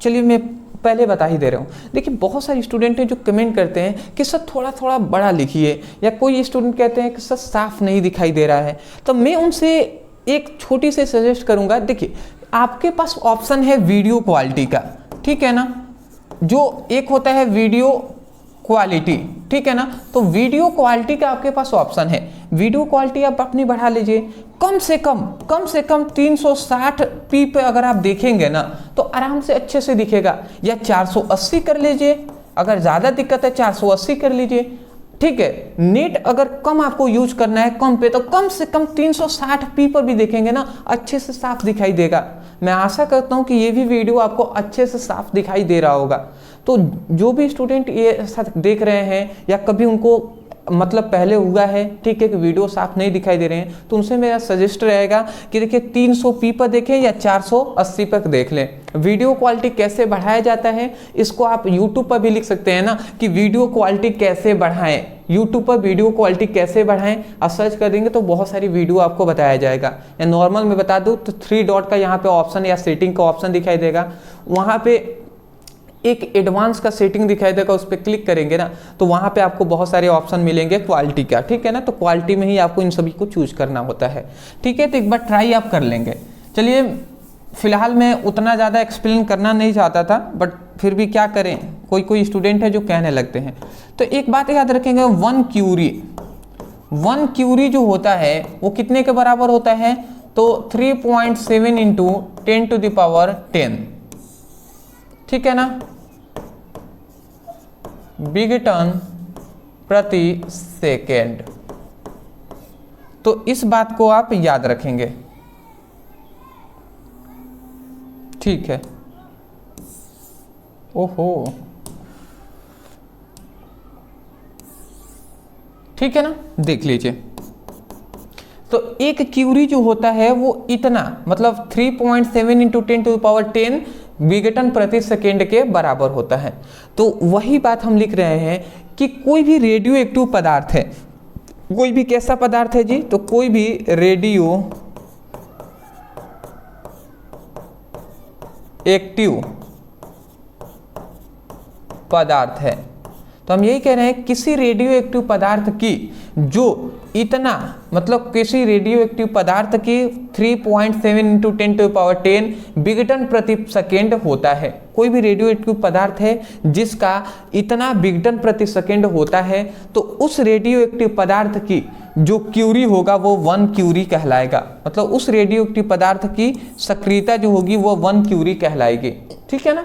चलिए मैं पहले बता ही दे रहा हूँ। देखिए बहुत सारे स्टूडेंट हैं जो कमेंट करते हैं कि सर थोड़ा थोड़ा बड़ा लिखिए, या कोई स्टूडेंट कहते हैं कि सर साफ नहीं दिखाई दे रहा है। तो मैं उनसे एक छोटी सी सजेस्ट करूँगा। देखिए आपके पास ऑप्शन है वीडियो क्वालिटी का, ठीक है ना, जो एक होता है वीडियो क्वालिटी, ठीक है ना। तो वीडियो क्वालिटी का आपके पास ऑप्शन है, वीडियो क्वालिटी आप अपनी बढ़ा लीजिए। कम से कम 360p पे अगर आप देखेंगे ना तो आराम से अच्छे से दिखेगा, या 480 कर लीजिए, अगर ज़्यादा दिक्कत है 480 कर लीजिए, ठीक है। नेट अगर कम आपको यूज करना है कम पे, तो कम से कम 360p पर भी देखेंगे ना अच्छे से साफ दिखाई देगा। मैं आशा करता हूं कि ये भी वीडियो आपको अच्छे से साफ दिखाई दे रहा होगा। तो जो भी स्टूडेंट ये देख रहे हैं या कभी उनको मतलब पहले हुआ है, ठीक है, कि वीडियो साफ नहीं दिखाई दे रहे हैं, तो उनसे मेरा सजेस्ट रहेगा कि देखिए 300p पर देखें या 480 पर देख लें। वीडियो क्वालिटी कैसे बढ़ाया जाता है इसको आप यूट्यूब पर भी लिख सकते हैं ना, कि वीडियो क्वालिटी कैसे बढ़ाएं, यूट्यूब पर वीडियो क्वालिटी कैसे बढ़ाएं, आप सर्च कर देंगे तो बहुत सारी वीडियो आपको बताया जाएगा। या नॉर्मल में बता दूं तो 3 डॉट का यहाँ पे ऑप्शन या सेटिंग का ऑप्शन दिखाई देगा, वहाँ पे एक एडवांस का सेटिंग दिखाई देगा, उस पर क्लिक करेंगे ना तो वहाँ पे आपको बहुत सारे ऑप्शन मिलेंगे क्वालिटी का, ठीक है ना। तो क्वालिटी में ही आपको इन सभी को चूज करना होता है, ठीक है। तो एक बार ट्राई आप कर लेंगे। चलिए फिलहाल मैं उतना ज़्यादा एक्सप्लेन करना नहीं चाहता था, बट फिर भी क्या करें, कोई स्टूडेंट है जो कहने लगते हैं। तो एक बात याद रखेंगे, 1 क्यूरी जो होता है वो कितने के बराबर होता है, तो 3.7 इंटू 10⁻10, ठीक है ना, बिगटन प्रति सेकेंड। तो इस बात को आप याद रखेंगे, ठीक है। ओहो, ठीक है ना, देख लीजिए। तो एक क्यूरी जो होता है वो इतना मतलब 3.7 इंटू 10⁻10 विघटन प्रति सेकेंड के बराबर होता है। तो वही बात हम लिख रहे हैं कि कोई भी रेडियो एक्टिव पदार्थ है, कोई भी कैसा पदार्थ है जी, तो कोई भी रेडियो एक्टिव पदार्थ है, तो हम यही कह रहे हैं किसी रेडियो एक्टिव पदार्थ की जो इतना मतलब किसी रेडियो एक्टिव पदार्थ की 3.7 इंटू 10⁻10 विघटन प्रति सेकेंड होता है। कोई भी रेडियो एक्टिव पदार्थ है जिसका इतना विघटन प्रति सेकेंड होता है, तो उस रेडियो एक्टिव पदार्थ की जो क्यूरी होगा वो 1 क्यूरी कहलाएगा। मतलब उस रेडियो एक्टिव पदार्थ की सक्रियता जो होगी वो 1 क्यूरी कहलाएगी, ठीक है ना।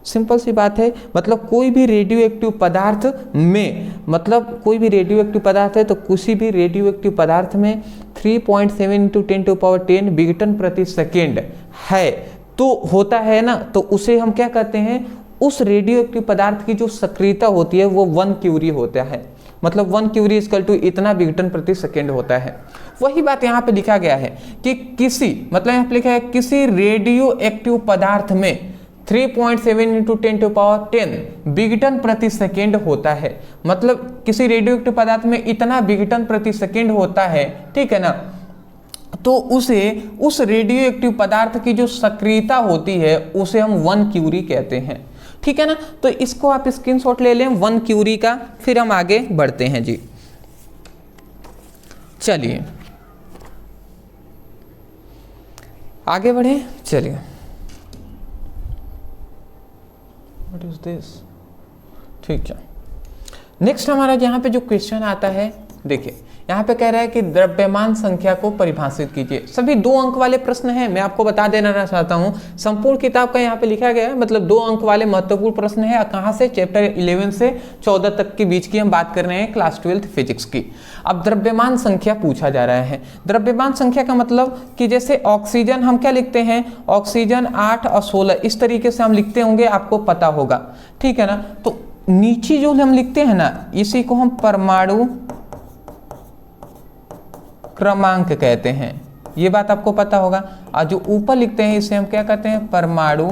सिंपल सी बात है। मतलब कोई भी रेडियो एक्टिव पदार्थ में, मतलब कोई भी रेडियो एक्टिव पदार्थ है तो किसी भी रेडियो एक्टिव पदार्थ में 3.7 इंटू 10⁻10 विघटन प्रति सेकेंड है तो होता है ना, तो उसे हम क्या कहते हैं, उस रेडियो एक्टिव पदार्थ की जो सक्रियता होती है वो 1 क्यूरी होता है। मतलब 1 क्यूरी इक्वल टू इतना विघटन प्रति सेकेंड होता है। वही बात यहाँ पे लिखा गया है कि किसी, मतलब यहाँ पे लिखा है किसी रेडियो एक्टिव पदार्थ में 3.7 इंटू 10⁻10 विघटन प्रति सेकेंड होता है। मतलब किसी रेडियो एक्टिव पदार्थ में इतना विघटन प्रति सेकेंड होता है, ठीक है ना, तो उसे उस रेडियो एक्टिव पदार्थ की जो सक्रियता होती है उसे हम 1 क्यूरी कहते हैं, ठीक है ना। तो इसको आप स्क्रीनशॉट ले लें 1 क्यूरी का, फिर हम आगे बढ़ते हैं जी। चलिए आगे बढ़े, चलिए। व्हाट इज दिस, ठीक है। नेक्स्ट हमारा यहाँ पे जो क्वेश्चन आता है, देखिए यहाँ पे कह रहा है कि द्रव्यमान संख्या को परिभाषित कीजिए। सभी 2 अंक वाले प्रश्न हैं, मैं आपको बता देना चाहता हूँ। संपूर्ण किताब का यहाँ पे लिखा गया है, मतलब 2 अंक वाले महत्वपूर्ण प्रश्न है। कहाँ से? चैप्टर 11 से 14 तक के बीच की हम बात कर रहे हैं, क्लास 12 फिजिक्स की। अब द्रव्यमान संख्या पूछा जा रहा है। द्रव्यमान संख्या का मतलब कि जैसे ऑक्सीजन हम क्या लिखते हैं, ऑक्सीजन 8 और 16 इस तरीके से हम लिखते होंगे, आपको पता होगा, ठीक है ना। तो नीचे जो हम लिखते हैं ना, इसी को हम परमाणु क्रमांक कहते हैं, ये बात आपको पता होगा। और जो ऊपर लिखते हैं इसे हम क्या कहते हैं, परमाणु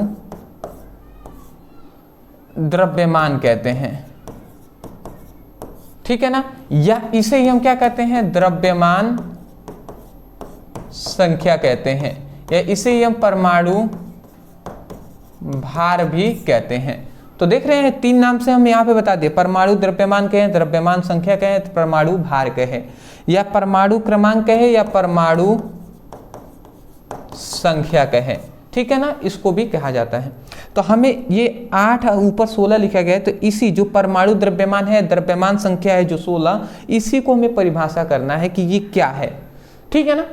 द्रव्यमान कहते हैं, ठीक है ना। या इसे ही हम क्या कहते हैं, द्रव्यमान संख्या कहते हैं, या इसे ही हम परमाणु भार भी कहते हैं। तो देख रहे हैं 3 नाम से हम यहाँ पे बता दिए, परमाणु द्रव्यमान कहें, द्रव्यमान संख्या कहें, परमाणु भार कहें, या परमाणु क्रमांक कहे, या परमाणु संख्या कहे, ठीक है ना, इसको भी कहा जाता है। तो हमें ये 8 ऊपर 16 लिखा गया है, तो इसी जो परमाणु द्रव्यमान है, द्रव्यमान संख्या है जो 16, इसी को हमें परिभाषा करना है कि ये क्या है, ठीक है ना।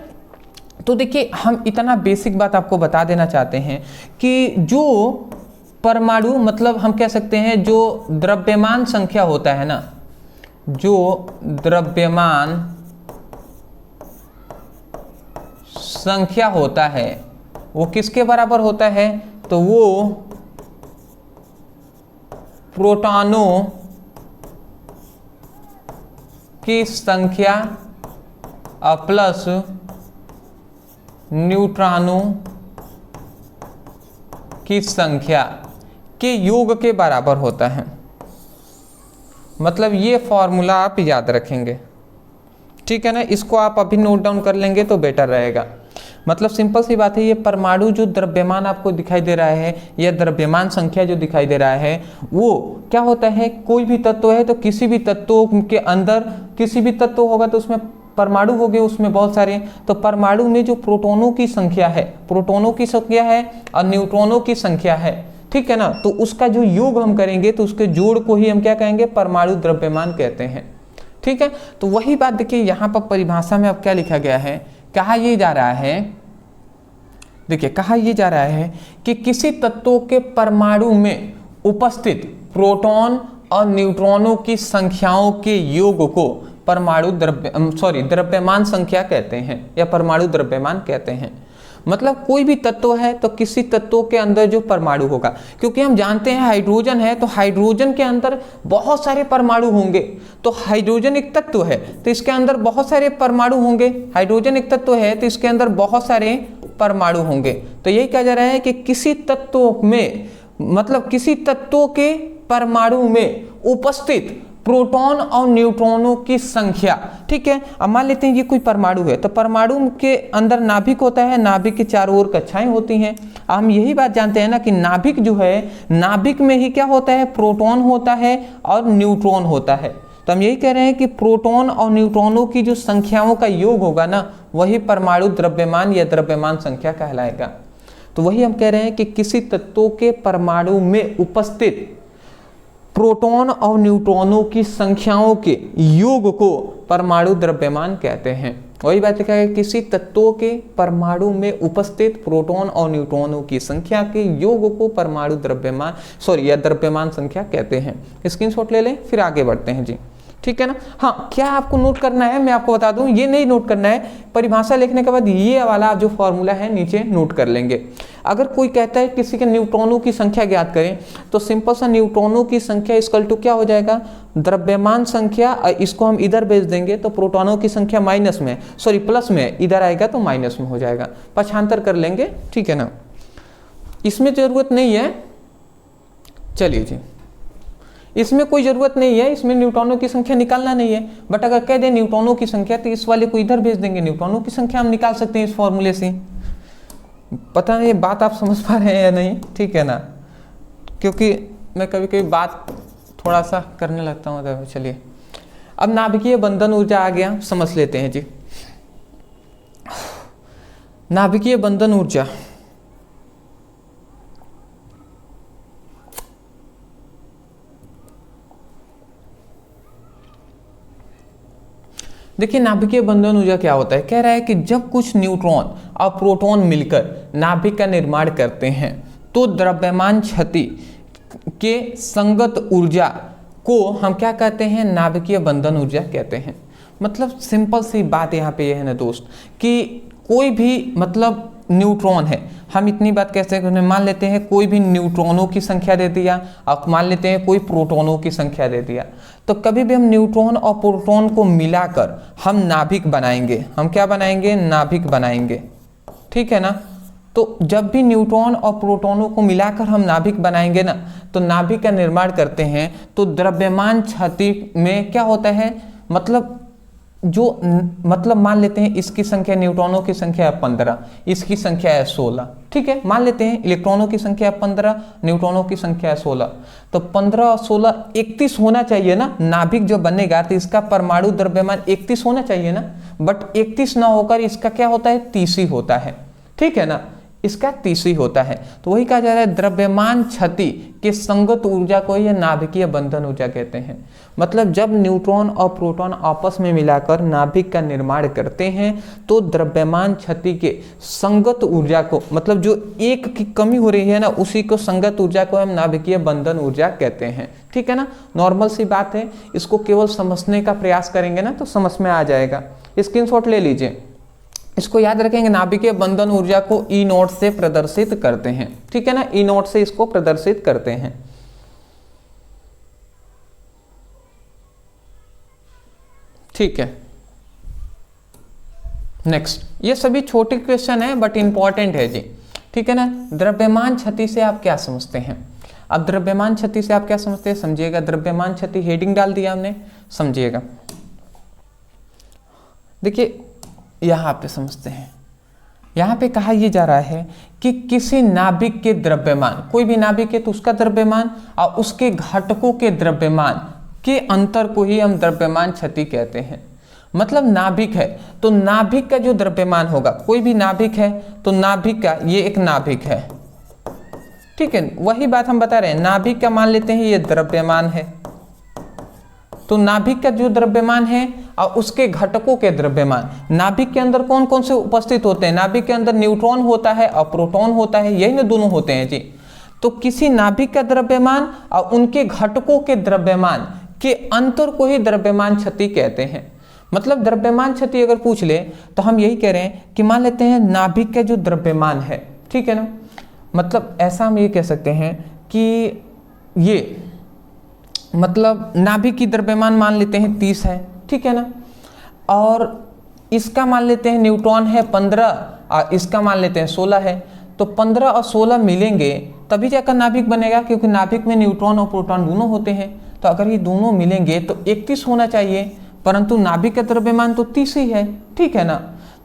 तो देखिए हम इतना बेसिक बात आपको बता देना चाहते हैं कि जो परमाणु, मतलब हम कह सकते हैं जो द्रव्यमान संख्या होता है ना, जो द्रव्यमान संख्या होता है वो किसके बराबर होता है, तो वो प्रोटॉनों की संख्या प्लस न्यूट्रॉनों की संख्या के योग के बराबर होता है। मतलब ये फॉर्मूला आप याद रखेंगे, ठीक है ना। इसको आप अभी नोट डाउन कर लेंगे तो बेटर रहेगा। मतलब सिंपल सी बात है, ये परमाणु जो द्रव्यमान आपको दिखाई दे रहा है, या द्रव्यमान संख्या जो दिखाई दे रहा है, वो क्या होता है, कोई भी तत्व है तो किसी भी तत्व के अंदर किसी भी तत्व होगा तो उसमें परमाणु हो गए, उसमें बहुत सारे। तो परमाणु में जो प्रोटॉनों की संख्या है, प्रोटॉनों की संख्या है और न्यूट्रॉनों की संख्या है, ठीक है ना, तो उसका जो योग हम करेंगे तो उसके जोड़ को ही हम क्या कहेंगे, परमाणु द्रव्यमान कहते हैं, ठीक है। तो वही बात देखिए यहाँ पर परिभाषा में अब क्या लिखा गया है, कहा ये जा रहा है, देखिए कहा ये जा रहा है कि किसी तत्व के परमाणु में उपस्थित प्रोटॉन और न्यूट्रॉनों की संख्याओं के योग को परमाणु द्रव्यमान संख्या कहते हैं, या परमाणु द्रव्यमान कहते हैं। मतलब कोई भी तत्व है तो किसी तत्व के अंदर जो परमाणु होगा, क्योंकि हम जानते हैं हाइड्रोजन है तो हाइड्रोजन के अंदर बहुत सारे परमाणु होंगे। तो हाइड्रोजन एक तत्व है तो इसके अंदर बहुत सारे परमाणु होंगे, हाइड्रोजन एक तत्व है तो इसके अंदर बहुत सारे परमाणु होंगे। तो यही कहा जा रहा है कि किसी तत्व में, मतलब किसी तत्व के परमाणु में उपस्थित प्रोटॉन और न्यूट्रॉनों की संख्या, ठीक है। अब मान लेते हैं ये कोई परमाणु है, तो परमाणु के अंदर नाभिक होता है, नाभिक के चारों ओर कक्षाएं होती हैं। हम यही बात जानते हैं ना कि नाभिक जो है, नाभिक में ही क्या होता है, प्रोटॉन होता है और न्यूट्रॉन होता है। तो हम यही कह रहे हैं कि प्रोटॉन और न्यूट्रॉनों की जो संख्याओं का योग होगा ना, वही परमाणु द्रव्यमान या द्रव्यमान संख्या कहलाएगा। तो वही हम कह रहे हैं कि किसी तत्व के परमाणु में उपस्थित प्रोटॉन और न्यूट्रॉनों की संख्याओं के योग को परमाणु द्रव्यमान कहते हैं। वही बात लिखा है, किसी तत्व के परमाणु में उपस्थित प्रोटॉन और न्यूट्रॉनों की संख्या के योग को परमाणु द्रव्यमान या द्रव्यमान संख्या कहते हैं। स्क्रीनशॉट ले लें, फिर आगे बढ़ते हैं जी। ठीक है ना। हाँ, क्या आपको नोट करना है, मैं आपको बता दूं, ये नहीं नोट करना है, परिभाषा लिखने के बाद ये वाला आप जो फॉर्मूला है नीचे नोट कर लेंगे। अगर कोई कहता है किसी के न्यूट्रॉनों की संख्या ज्ञात करें, तो सिंपल सा न्यूट्रॉनों की संख्या इक्वल टू क्या हो जाएगा, द्रव्यमान संख्या, इसको हम इधर भेज देंगे तो प्रोटॉनों की संख्या माइनस में, सॉरी प्लस में, इधर आएगा तो माइनस में हो जाएगा, पक्षांतर कर लेंगे, ठीक है ना। इसमें जरूरत नहीं है, चलिए जी, इसमें कोई ज़रूरत नहीं है, इसमें न्यूट्रॉनों की संख्या निकालना नहीं है। बट अगर कह दें न्यूट्रॉनों की संख्या, तो इस वाले को इधर भेज देंगे, न्यूट्रॉनों की संख्या हम निकाल सकते हैं इस फॉर्मूले से। पता नहीं ये बात आप समझ पा रहे हैं या नहीं, ठीक है ना, क्योंकि मैं कभी कभी बात थोड़ा सा करने लगता हूँ। तो चलिए, अब नाभिकीय बंधन ऊर्जा आ गया, समझ लेते हैं जी। नाभिकीय बंधन ऊर्जा, देखिए नाभिकीय बंधन ऊर्जा क्या होता है, कह रहा है कि जब कुछ न्यूट्रॉन और प्रोटॉन मिलकर नाभिक का निर्माण करते हैं तो द्रव्यमान क्षति के संगत ऊर्जा को हम क्या कहते हैं, नाभिकीय बंधन ऊर्जा कहते हैं। मतलब सिंपल सी बात यहाँ पे यह है ना दोस्त, कि कोई भी मतलब न्यूट्रॉन है, हम इतनी बात कैसे करें, मान लेते हैं कोई भी न्यूट्रॉनों की संख्या दे दिया और मान लेते हैं कोई प्रोटॉनों की संख्या दे दिया, तो कभी भी हम न्यूट्रॉन और प्रोटॉन को मिलाकर हम नाभिक बनाएंगे। हम क्या बनाएंगे, नाभिक बनाएंगे, ठीक है ना। तो जब भी न्यूट्रॉन और प्रोटॉनों को मिलाकर हम नाभिक बनाएंगे ना, तो नाभिक का निर्माण करते हैं, तो द्रव्यमान क्षति में क्या होता है, मतलब जो मतलब मान लेते हैं इसकी संख्या, न्यूट्रॉनों की संख्या है 15, इसकी संख्या है 16, ठीक है। मान लेते हैं इलेक्ट्रॉनों की संख्या है 15, न्यूट्रॉनों की संख्या है 16, तो 15 और 16 31 होना चाहिए ना। नाभिक जो बनेगा तो इसका परमाणु द्रव्यमान 31 होना चाहिए ना, बट 31 ना होकर इसका क्या होता है, 30 ही होता है, ठीक है ना, इसका 30 ही होता है। तो वही कहा जा रहा है द्रव्यमान क्षति के संगत ऊर्जा को यह नाभिकीय बंधन ऊर्जा कहते हैं। मतलब जब न्यूट्रॉन और प्रोटॉन आपस में मिलाकर नाभिक का निर्माण करते हैं, तो द्रव्यमान क्षति के संगत ऊर्जा को, मतलब जो एक की कमी हो रही है ना, उसी को संगत ऊर्जा को हम नाभिकीय बंधन ऊर्जा कहते हैं, ठीक है ना। नॉर्मल सी बात है, इसको केवल समझने का प्रयास करेंगे ना तो समझ में आ जाएगा। स्क्रीनशॉट ले लीजिए, इसको याद रखेंगे, नाभिकीय बंधन ऊर्जा को ई नॉट से प्रदर्शित करते हैं, ठीक है ना, ई नॉट से इसको प्रदर्शित करते हैं। ठीक है, नेक्स्ट, ये सभी छोटे क्वेश्चन है बट इंपॉर्टेंट है जी, ठीक है ना। द्रव्यमान क्षति से आप क्या समझते हैं, अब द्रव्यमान क्षति से आप क्या समझते हैं, समझिएगा। द्रव्यमान क्षति हेडिंग डाल दिया हमने, समझिएगा। देखिए यहाँ पे समझते हैं, यहाँ पे कहा यह जा रहा है कि किसी नाभिक के द्रव्यमान, कोई भी नाभिक है तो उसका द्रव्यमान और उसके घटकों के द्रव्यमान के अंतर को ही हम द्रव्यमान क्षति कहते हैं। मतलब नाभिक है तो नाभिक का जो द्रव्यमान होगा, कोई भी नाभिक है तो नाभिक का, ये एक नाभिक है, ठीक है, वही बात हम बता रहे हैं। नाभिक का मान लेते हैं ये द्रव्यमान है, तो नाभिक का जो द्रव्यमान है और उसके घटकों के द्रव्यमान, नाभिक के अंदर कौन कौन से उपस्थित होते हैं, नाभिक के अंदर न्यूट्रॉन होता है और प्रोटॉन होता है, यही ना दोनों होते हैं जी। तो किसी नाभिक का द्रव्यमान और उनके घटकों के द्रव्यमान के अंतर को ही द्रव्यमान क्षति कहते हैं। मतलब द्रव्यमान क्षति अगर पूछ ले तो हम यही कह रहे हैं कि मान लेते हैं नाभिक का जो द्रव्यमान है, ठीक है ना, मतलब ऐसा हम ये कह सकते हैं कि ये मतलब नाभिक की द्रव्यमान मान लेते हैं 30 है, ठीक है ना, और इसका मान लेते हैं न्यूट्रॉन है 15 और इसका मान लेते हैं 16 है। तो 15 और 16 मिलेंगे तभी जाकर नाभिक बनेगा, क्योंकि नाभिक में न्यूट्रॉन और प्रोटॉन दोनों होते हैं। तो अगर ये दोनों मिलेंगे तो 31 होना चाहिए, परंतु नाभिक का द्रव्यमान तो 30 ही है, ठीक है ना।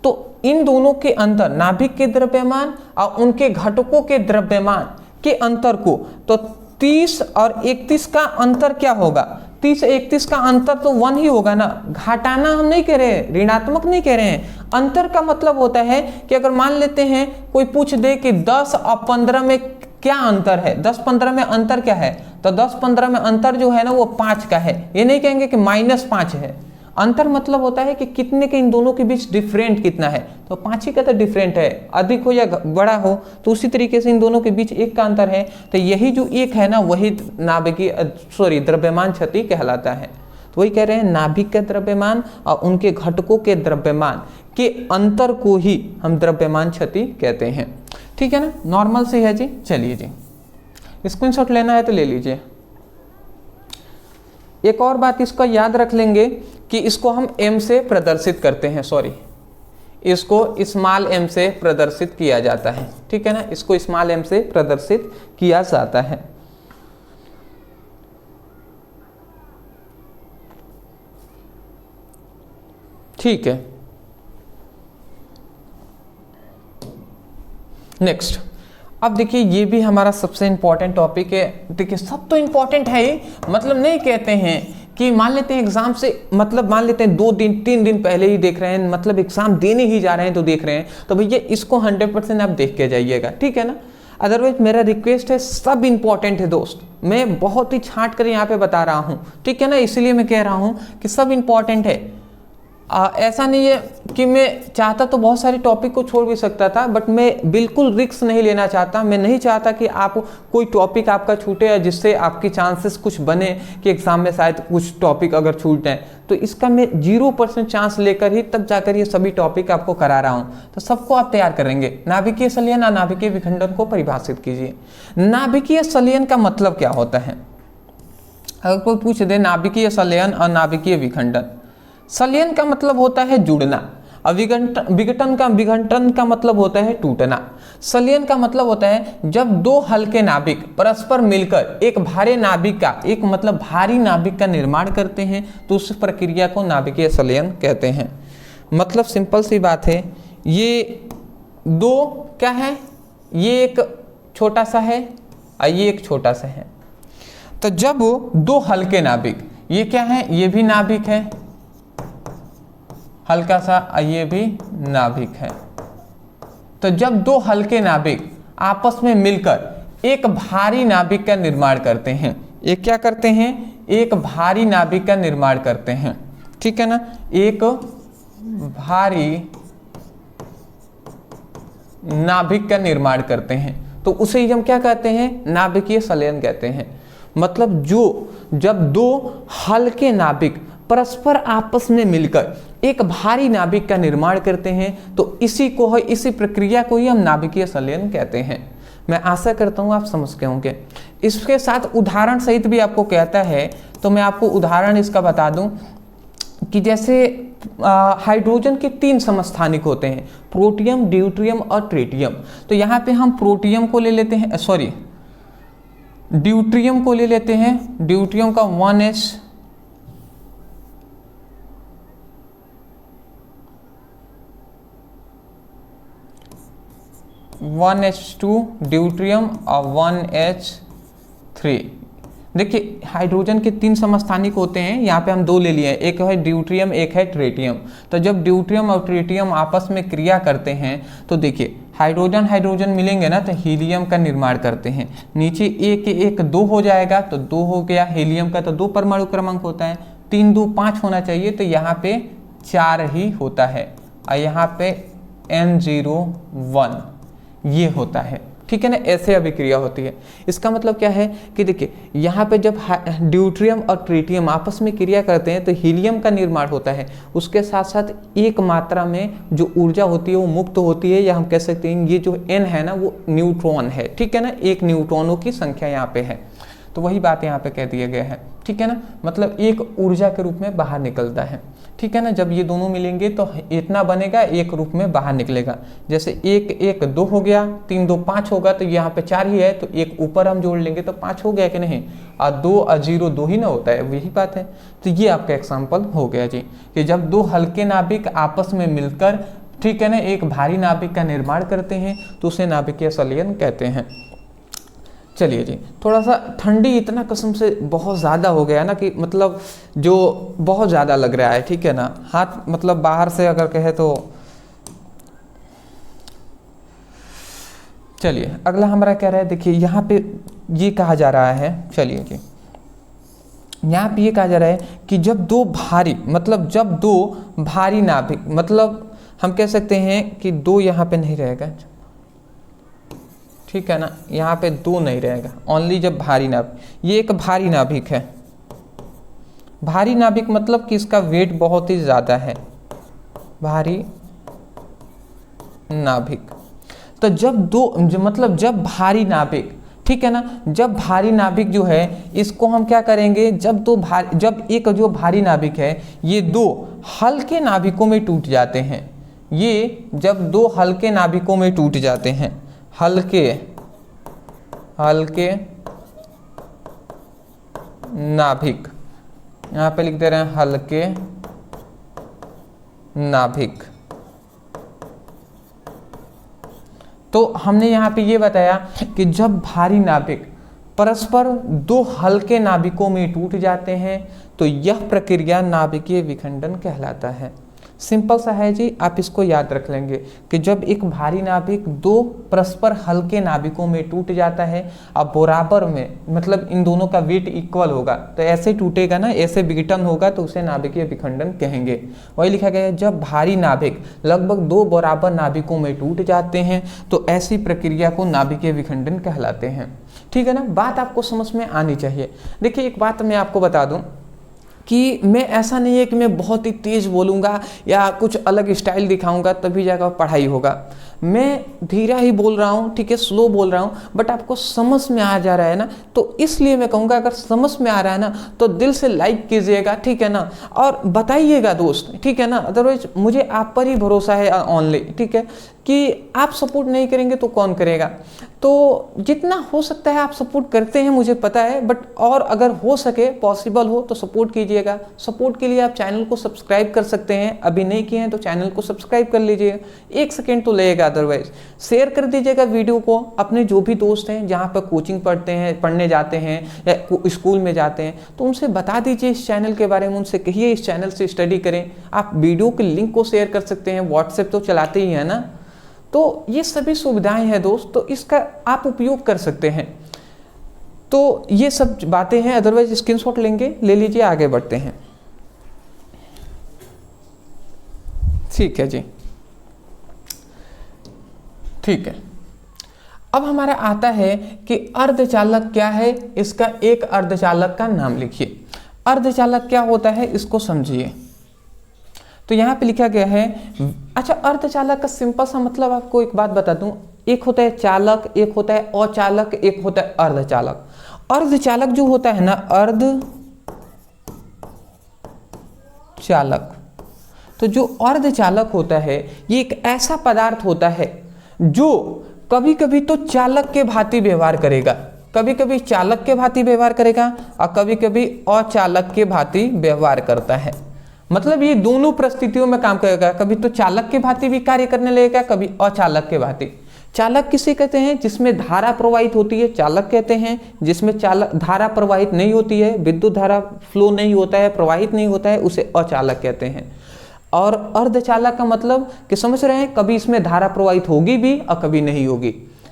तो इन दोनों के अंतर, नाभिक के द्रव्यमान और उनके घटकों के द्रव्यमान के अंतर को, तो 30 और 31 का अंतर क्या होगा, 30 और 31 का अंतर तो 1 ही होगा ना। घटाना हम नहीं कह रहे, ऋणात्मक नहीं कह रहे हैं। अंतर का मतलब होता है कि अगर मान लेते हैं कोई पूछ दे कि 10 और 15 में क्या अंतर है, 10-15 में अंतर क्या है, तो 10-15 में अंतर जो है ना वो 5 का है। ये नहीं कहेंगे कि -5 है। अंतर मतलब होता है कि कितने के इन दोनों के बीच डिफरेंट कितना है, तो 5 ही का तो डिफरेंट है, अधिक हो या बड़ा हो। तो उसी तरीके से इन दोनों के बीच 1 का अंतर है, तो यही जो 1 है ना वही नाभिकीय द्रव्यमान क्षति कहलाता है। तो वही कह रहे हैं नाभिक के द्रव्यमान और उनके घटकों के द्रव्यमान के अंतर को ही हम द्रव्यमान क्षति कहते हैं। ठीक है ना, नॉर्मल से है जी। चलिए जी, स्क्रीनशॉट लेना है तो ले लीजिए। एक और बात इसका याद रख लेंगे कि इसको हम m से प्रदर्शित करते हैं, सॉरी इसको स्मॉल m से प्रदर्शित किया जाता है। ठीक है ना, इसको स्मॉल m से प्रदर्शित किया जाता है। ठीक है, नेक्स्ट। अब देखिए ये भी हमारा सबसे इंपॉर्टेंट टॉपिक है। देखिए सब तो इंपॉर्टेंट है ही, मतलब नहीं कहते हैं कि मान लेते हैं एग्जाम से, मतलब मान लेते हैं 2 दिन 3 दिन पहले ही देख रहे हैं, मतलब एग्जाम देने ही जा रहे हैं तो देख रहे हैं, तो भैया इसको 100% आप देख के जाइएगा। ठीक है ना, अदरवाइज मेरा रिक्वेस्ट है, सब इंपॉर्टेंट है दोस्त, मैं बहुत ही छांट कर यहाँ पे बता रहा हूँ। ठीक है ना, इसलिए मैं कह रहा हूँ कि सब इंपॉर्टेंट है। ऐसा नहीं है कि मैं चाहता तो बहुत सारे टॉपिक को छोड़ भी सकता था, बट मैं बिल्कुल रिस्क नहीं लेना चाहता। मैं नहीं चाहता कि आप कोई टॉपिक आपका छूटे या जिससे आपकी चांसेस कुछ बने कि एग्जाम में शायद कुछ टॉपिक अगर छूट जाए, तो इसका मैं 0% चांस लेकर ही तब जाकर ये सभी टॉपिक आपको करा रहा हूँ। तो सबको आप तैयार करेंगे। नाभिकीय संलयन और नाभिकीय विखंडन को परिभाषित कीजिए। नाभिकीय संलयन का मतलब क्या होता है? अगर कोई पूछ दे नाभिकीय संलयन और नाभिकीय विखंडन, संलयन का मतलब होता है जुड़ना, और विघटन का मतलब होता है टूटना। संलयन का मतलब होता है जब 2 हल्के नाभिक परस्पर मिलकर एक भारी नाभिक का, एक मतलब भारी नाभिक का निर्माण करते हैं, तो उस प्रक्रिया को नाभिकीय संलयन कहते हैं। मतलब सिंपल सी बात है, ये 2 क्या है, ये एक छोटा सा है और ये एक छोटा सा है। तो जब 2 हल्के नाभिक, ये क्या है, ये भी नाभिक है हल्का सा, ये भी नाभिक है। तो जब 2 हल्के नाभिक आपस में मिलकर एक भारी नाभिक का निर्माण करते हैं, एक क्या करते हैं, एक भारी नाभिक का निर्माण करते हैं। ठीक है ना, एक भारी नाभिक का निर्माण करते हैं, तो उसे ही हम क्या कहते हैं, नाभिकीय संलयन कहते हैं। मतलब जब 2 हल्के नाभिक परस्पर आपस में मिलकर एक भारी नाभिक का निर्माण करते हैं, तो इसी प्रक्रिया को ही हम नाभिकीय संलयन कहते हैं। मैं आशा करता हूं आप समझ गए होंगे। इसके साथ उदाहरण सहित भी आपको कहता है, तो मैं आपको उदाहरण इसका बता दूं कि जैसे हाइड्रोजन के 3 समस्थानिक होते हैं, प्रोटियम, ड्यूट्रियम और ट्रिटियम। तो यहाँ पे हम प्रोटियम को ले लेते हैं, सॉरी ड्यूट्रियम को ले लेते हैं। ड्यूट्रियम का 1s, (1H2) ड्यूट्रियम और 1H3। देखिए हाइड्रोजन के 3 समस्थानिक होते हैं, यहाँ पे हम 2 ले लिए हैं, एक है ड्यूट्रियम, एक है ट्रिटियम। तो जब ड्यूट्रियम और ट्रिटियम आपस में क्रिया करते हैं, तो देखिए हाइड्रोजन हाइड्रोजन मिलेंगे ना, तो हीलियम का निर्माण करते हैं। नीचे 1 1 2 हो जाएगा, तो 2 हो गया हीलियम का, तो 2 परमाणु क्रमांक होता है। 3 2 5 होना चाहिए, तो यहाँ पे 4 ही होता है, और यहाँ पे N01 ये होता है। ठीक है ना, ऐसे अभिक्रिया होती है। इसका मतलब क्या है कि देखिए यहाँ पे जब ड्यूट्रियम और ट्रिटियम आपस में क्रिया करते हैं, तो हीलियम का निर्माण होता है। उसके साथ साथ एक मात्रा में जो ऊर्जा होती है वो मुक्त होती है, या हम कह सकते हैं ये जो N है ना, वो न्यूट्रॉन है। ठीक है ना, एक न्यूट्रॉनों की संख्या यहाँ पे है, तो वही बात यहाँ पे कह दिया गया है। ठीक है ना, मतलब एक ऊर्जा के रूप में बाहर निकलता है। ठीक है ना, जब ये दोनों मिलेंगे तो इतना बनेगा, एक रूप में बाहर निकलेगा। जैसे 1 1 2 हो गया, 3 2 5 होगा, तो यहाँ पे 4 ही है, तो एक ऊपर हम जोड़ लेंगे तो 5 हो गया कि नहीं। और 2 और 0 2 ही ना होता है, वही बात है। तो ये आपका एग्जाम्पल हो गया जी, कि जब 2 हल्के नाभिक आपस में मिलकर, ठीक है ना, एक भारी नाभिक का निर्माण करते हैं, तो उसे नाभिकीय संलयन कहते हैं। चलिए जी, थोड़ा सा ठंडी इतना कसम से बहुत ज़्यादा हो गया ना, कि मतलब जो बहुत ज़्यादा लग रहा है। ठीक है ना, हाथ मतलब बाहर से अगर कहे तो। चलिए अगला हमारा क्या रहा है, देखिए यहाँ पे ये कहा जा रहा है, चलिए जी, यहाँ पे ये कहा जा रहा है कि जब 2 भारी, मतलब जब 2 भारी नाभिक, मतलब हम कह सकते हैं कि 2 यहाँ पे नहीं रहेगा, ठीक है ना, यहाँ पे 2 नहीं रहेगा, ओनली जब भारी नाभिक, ये एक भारी नाभिक है, भारी नाभिक मतलब कि इसका वेट बहुत ही ज़्यादा है, भारी नाभिक। तो जब भारी नाभिक, ठीक है ना, जब भारी नाभिक जो है इसको हम क्या करेंगे, जब एक जो भारी नाभिक है ये दो हल्के नाभिकों में टूट जाते हैं, ये जब दो हल्के नाभिकों में टूट जाते हैं, हल्के नाभिक, यहाँ पे लिख दे रहे हैं हल्के नाभिक। तो हमने यहाँ पे ये बताया कि जब भारी नाभिक परस्पर दो हल्के नाभिकों में टूट जाते हैं तो यह प्रक्रिया नाभिकीय विखंडन कहलाता है। सिंपल सा है जी, आप इसको याद रख लेंगे कि जब एक भारी नाभिक दो परस्पर हल्के नाभिकों में टूट जाता है, अब बराबर में मतलब इन दोनों का वेट इक्वल होगा, तो ऐसे टूटेगा ना, ऐसे विघटन होगा तो उसे नाभिकीय विखंडन कहेंगे। वही लिखा गया है, जब भारी नाभिक लगभग दो बराबर नाभिकों में टूट जाते हैं तो ऐसी प्रक्रिया को नाभिकीय विखंडन कहलाते हैं। ठीक है ना, बात आपको समझ में आनी चाहिए। देखिए एक बात मैं आपको बता दूं कि मैं ऐसा नहीं है कि मैं बहुत ही तेज़ बोलूँगा या कुछ अलग स्टाइल दिखाऊंगा तभी जाकर पढ़ाई होगा। मैं धीरा ही बोल रहा हूँ, ठीक है, स्लो बोल रहा हूँ, बट आपको समझ में आ जा रहा है ना, तो इसलिए मैं कहूँगा अगर समझ में आ रहा है ना तो दिल से लाइक कीजिएगा, ठीक है ना, और बताइएगा दोस्त, ठीक है ना, अदरवाइज मुझे आप पर ही भरोसा है ओनली, ठीक है, कि आप सपोर्ट नहीं करेंगे तो कौन करेगा। तो जितना हो सकता है आप सपोर्ट करते हैं मुझे पता है, बट और अगर हो सके पॉसिबल हो तो सपोर्ट कीजिएगा। सपोर्ट के लिए आप चैनल को सब्सक्राइब कर सकते हैं, अभी नहीं किए हैं तो चैनल को सब्सक्राइब कर लीजिएगा, 1 सेकेंड तो लगेगा। अदरवाइज शेयर कर दीजिएगा वीडियो को अपने जो भी दोस्त हैं जहाँ पर कोचिंग पढ़ने जाते हैं या स्कूल में जाते हैं, तो उनसे बता दीजिए इस चैनल के बारे में, उनसे कहिए इस चैनल से स्टडी करें। आप वीडियो के लिंक को शेयर कर सकते हैं, व्हाट्सएप तो चलाते ही है ना, तो ये सभी सुविधाएं हैं दोस्त, तो इसका आप उपयोग कर सकते हैं। तो ये सब बातें हैं, अदरवाइज स्क्रीनशॉट लेंगे, ले लीजिए, आगे बढ़ते हैं। ठीक है जी, ठीक है। अब हमारा आता है कि अर्धचालक क्या है, इसका एक अर्धचालक का नाम लिखिए। अर्धचालक क्या होता है इसको समझिए। तो यहाँ पे लिखा गया है, अच्छा अर्धचालक का सिंपल सा मतलब आपको एक बात बता दूं, एक होता है चालक, एक होता है अचालक, एक होता है अर्धचालक। अर्धचालक जो होता है ना, अर्धचालक, तो जो अर्धचालक होता है ये एक ऐसा पदार्थ होता है जो कभी कभी तो चालक के भांति व्यवहार करेगा, कभी कभी चालक के भांति व्यवहार करेगा और कभी कभी अचालक के भांति व्यवहार करता है। मतलब ये दोनों परिस्थितियों में काम करेगा, कभी तो चालक के भांति भी कार्य करने लगेगा, कभी अचालक के भांति। चालक किसे कहते हैं, जिसमें धारा प्रवाहित होती है, चालक कहते हैं। जिसमें धारा प्रवाहित नहीं होती है, विद्युत धारा फ्लो नहीं होता है, प्रवाहित नहीं होता है, उसे अचालक कहते हैं। और अर्धचालक का मतलब कि समझ रहे हैं, कभी इसमें धारा प्रवाहित होगी भी और कभी नहीं होगी।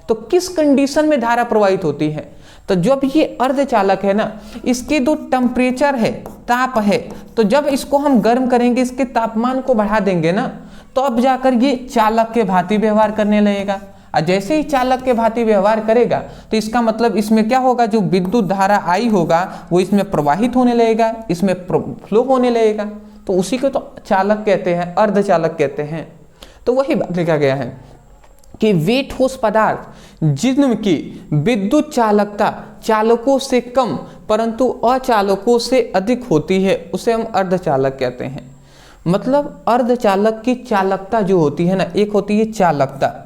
तो किस कंडीशन में धारा प्रवाहित होती है, तो जब ये अर्धचालक है ना, इसके दो टेम्परेचर है, ताप है, तो जब इसको हम गर्म करेंगे, इसके तापमान को बढ़ा देंगे ना, तो अब जाकर ये चालक के भांति व्यवहार करने लगेगा। और जैसे ही चालक के भांति व्यवहार करेगा तो इसका मतलब इसमें क्या होगा, जो विद्युत धारा आई होगा वो इसमें प्रवाहित होने लगेगा, इसमें फ्लो होने लगेगा, तो उसी को तो चालक कहते हैं, अर्धचालक कहते हैं। तो वही बात लिखा गया है कि वे ठोस पदार्थ जिनकी विद्युत चालकता चालकों से कम परंतु अचालकों से अधिक होती है उसे हम अर्धचालक कहते हैं। मतलब अर्धचालक की चालकता जो होती है ना, एक होती है चालकता,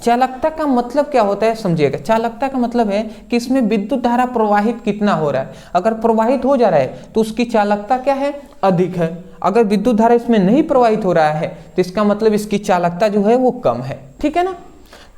चालकता का मतलब क्या होता है समझिएगा। चालकता का मतलब है कि इसमें विद्युत धारा प्रवाहित कितना हो रहा है। अगर प्रवाहित हो जा रहा है तो उसकी चालकता क्या है, अधिक है। अगर विद्युत धारा इसमें नहीं प्रवाहित हो रहा है तो इसका मतलब इसकी चालकता जो है वो कम है। ठीक है ना।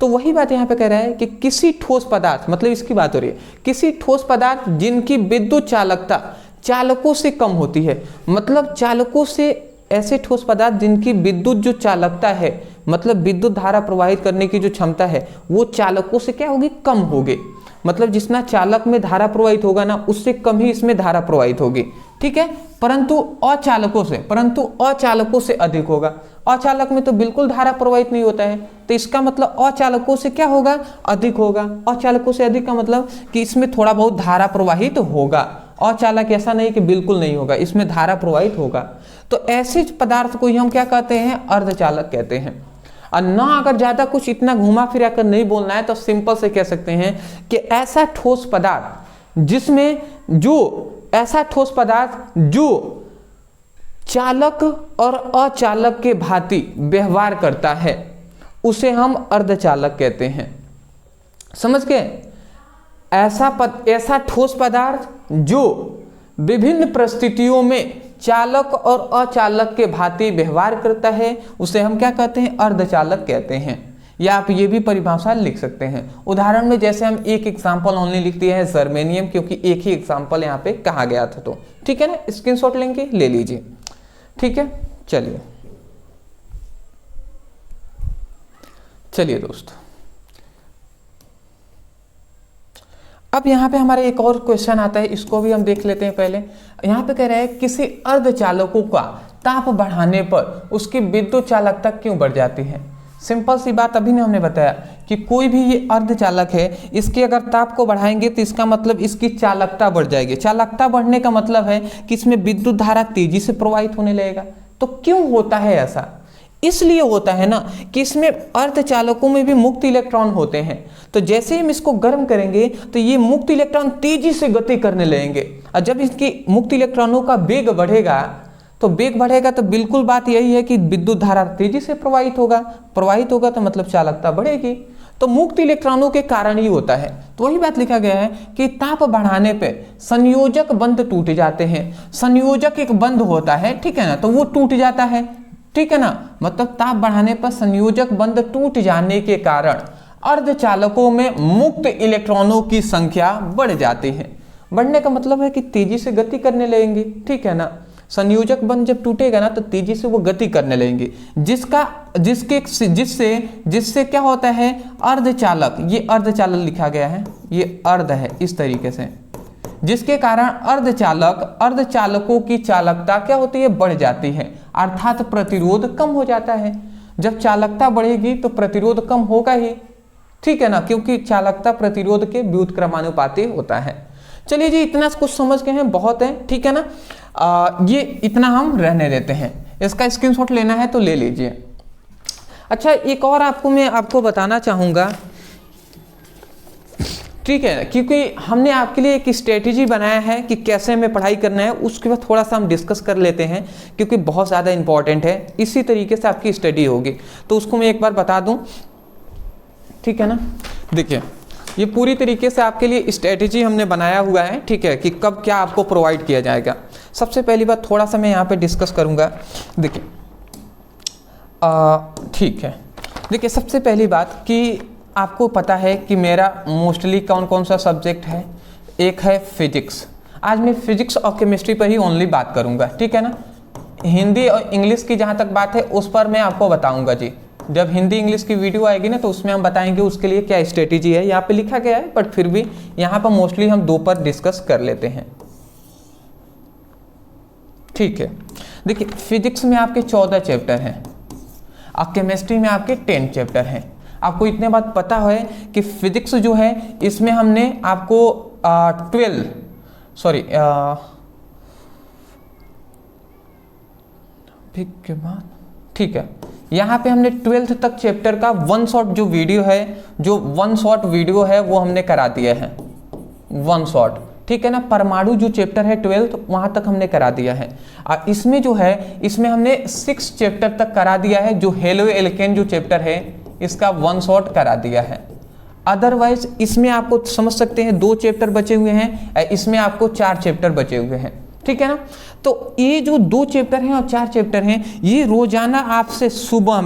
तो वही बात यहाँ पे कह रहा है कि किसी ठोस पदार्थ, मतलब इसकी बात हो रही है, किसी ठोस पदार्थ जिनकी विद्युत चालकता चालकों से कम होती है, मतलब चालकों से ऐसे ठोस पदार्थ जिनकी विद्युत जो चालकता है, मतलब विद्युत धारा प्रवाहित करने की जो क्षमता है वो चालकों से क्या होगी, कम होगी। मतलब जितना चालक में धारा प्रवाहित होगा ना, उससे कम ही इसमें धारा प्रवाहित होगी। ठीक है, परंतु अचालकों से अधिक होगा। अचालक में तो बिल्कुल धारा प्रवाहित नहीं होता है, तो इसका मतलब अचालकों से क्या होगा, अधिक होगा। अचालकों से अधिक का मतलब कि इसमें थोड़ा बहुत धारा प्रवाहित होगा। अचालक ऐसा नहीं कि बिल्कुल नहीं होगा, इसमें धारा प्रवाहित होगा। तो ऐसे पदार्थ को ही हम क्या कहते हैं, अर्धचालक कहते हैं। और ना अगर ज्यादा कुछ इतना घुमा फिरा कर नहीं बोलना है तो सिंपल से कह सकते हैं कि ऐसा ठोस पदार्थ जो चालक और अचालक के भांति व्यवहार करता है उसे हम अर्धचालक कहते हैं। समझ गए? ऐसा ठोस पदार्थ जो विभिन्न परिस्थितियों में चालक और अचालक के भांति व्यवहार करता है उसे हम क्या कहते हैं, अर्धचालक कहते हैं। या आप ये भी परिभाषा लिख सकते हैं उदाहरण में, जैसे हम एक एग्जाम्पल ओनली लिख दिया है जर्मेनियम, क्योंकि एक ही एग्जाम्पल यहाँ पे कहा गया था। तो ठीक है ना, स्क्रीनशॉट लेंगे, ले लीजिए। ठीक है, चलिए दोस्तों, अब यहाँ पे हमारा एक और क्वेश्चन आता है, इसको भी हम देख लेते हैं। पहले यहाँ पे कह रहा है किसी अर्धचालकों का ताप बढ़ाने पर उसकी विद्युत चालकता क्यों बढ़ जाती है। सिंपल सी बात अभी हमने बताया कि कोई भी ये अर्धचालक है, इसके अगर ताप को बढ़ाएंगे तो इसका मतलब इसकी चालकता बढ़ जाएगी। चालकता बढ़ने का मतलब है कि इसमें विद्युत धारा तेजी से प्रवाहित होने लगेगा। तो क्यों होता है ऐसा? इसलिए होता है ना कि इसमें अर्धचालकों में भी मुक्त इलेक्ट्रॉन होते हैं। तो जैसे हम इसको गर्म करेंगे तो ये मुक्त इलेक्ट्रॉन तेजी से गति करने लगेंगे, और जब इसकी मुक्त इलेक्ट्रॉनों का वेग बढ़ेगा तो बिल्कुल बात यही है कि विद्युत धारा तेजी से प्रवाहित होगा तो मतलब चालकता बढ़ेगी। तो मुक्त इलेक्ट्रॉनों के कारण ही होता है। तो वही बात लिखा गया है कि ताप बढ़ाने पे संयोजक बंध टूट जाते हैं। संयोजक एक बंध होता है, ठीक है ना, तो वो टूट जाता है, ठीक है ना। मतलब ताप बढ़ाने पर संयोजक बंध टूट जाने के कारण अर्धचालकों में मुक्त इलेक्ट्रॉनों की संख्या बढ़ जाती है। बढ़ने का मतलब है कि तेजी से गति करने लगेंगे, ठीक है ना। संयोजक बंध जब टूटेगा ना तो तेजी से वो गति करने लगेंगे, जिससे क्या होता है, अर्धचालक, ये अर्धचालक लिखा गया है, ये अर्ध है इस तरीके से, जिसके कारण अर्धचालकों की चालकता क्या होती है, बढ़ जाती है, अर्थात प्रतिरोध कम हो जाता है। जब चालकता बढ़ेगी तो प्रतिरोध कम होगा ही, ठीक है ना, क्योंकि चालकता प्रतिरोध के व्युत्क्रमानुपाती होता है। चलिए जी, इतना कुछ समझ गए हैं, बहुत है, ठीक है ना। ये इतना हम रहने देते हैं, इसका स्क्रीनशॉट लेना है तो ले लीजिए। अच्छा, एक और मैं आपको बताना चाहूँगा, ठीक है, क्योंकि हमने आपके लिए एक स्ट्रेटेजी बनाया है कि कैसे हमें पढ़ाई करना है, उसके बाद थोड़ा सा हम डिस्कस कर लेते हैं, क्योंकि बहुत ज़्यादा इंपॉर्टेंट है। इसी तरीके से आपकी स्टडी होगी, तो उसको मैं एक बार बता दूं, ठीक है ना। देखिए, ये पूरी तरीके से आपके लिए स्ट्रेटेजी हमने बनाया हुआ है, ठीक है, कि कब क्या आपको प्रोवाइड किया जाएगा। सबसे पहली बात थोड़ा सा मैं यहाँ पे डिस्कस करूँगा। देखिए, ठीक है, देखिए, सबसे पहली बात कि आपको पता है कि मेरा मोस्टली कौन कौन सा सब्जेक्ट है। एक है फिजिक्स। आज मैं फिजिक्स और केमिस्ट्री पर ही ओनली बात करूँगा, ठीक है ना। हिंदी और इंग्लिश की जहाँ तक बात है उस पर मैं आपको बताऊँगा जी। जब हिंदी इंग्लिश की वीडियो आएगी ना तो उसमें हम बताएंगे उसके लिए क्या स्ट्रेटेजी है। यहाँ पे लिखा गया है, बट फिर भी यहाँ पर मोस्टली हम दो पर डिस्कस कर लेते हैं, ठीक है। देखिए, फिजिक्स में आपके 14 चैप्टर हैं और केमिस्ट्री में आपके 10 चैप्टर हैं। आपको इतने बात पता है कि फिजिक्स जो है इसमें हमने आपको 12 के बाद, ठीक है, यहाँ पे हमने 12th तक चैप्टर का वन शॉट जो वीडियो है वो हमने करा दिया है, वन शॉट, ठीक है ना। परमाणु जो चैप्टर है 12th वहाँ तक हमने करा दिया है। और इसमें जो है, इसमें हमने 6 चैप्टर तक करा दिया है। जो हेलो एल्केन जो चैप्टर है इसका वन शॉट करा दिया है। अदरवाइज इसमें आपको समझ सकते हैं 2 चैप्टर बचे हुए हैं, इसमें आपको 4 चैप्टर बचे हुए हैं, ठीक है ना। तो ये जो 2 चैप्टर हैं और 4 चैप्टर हैं, ये रोजाना आपसे सुबह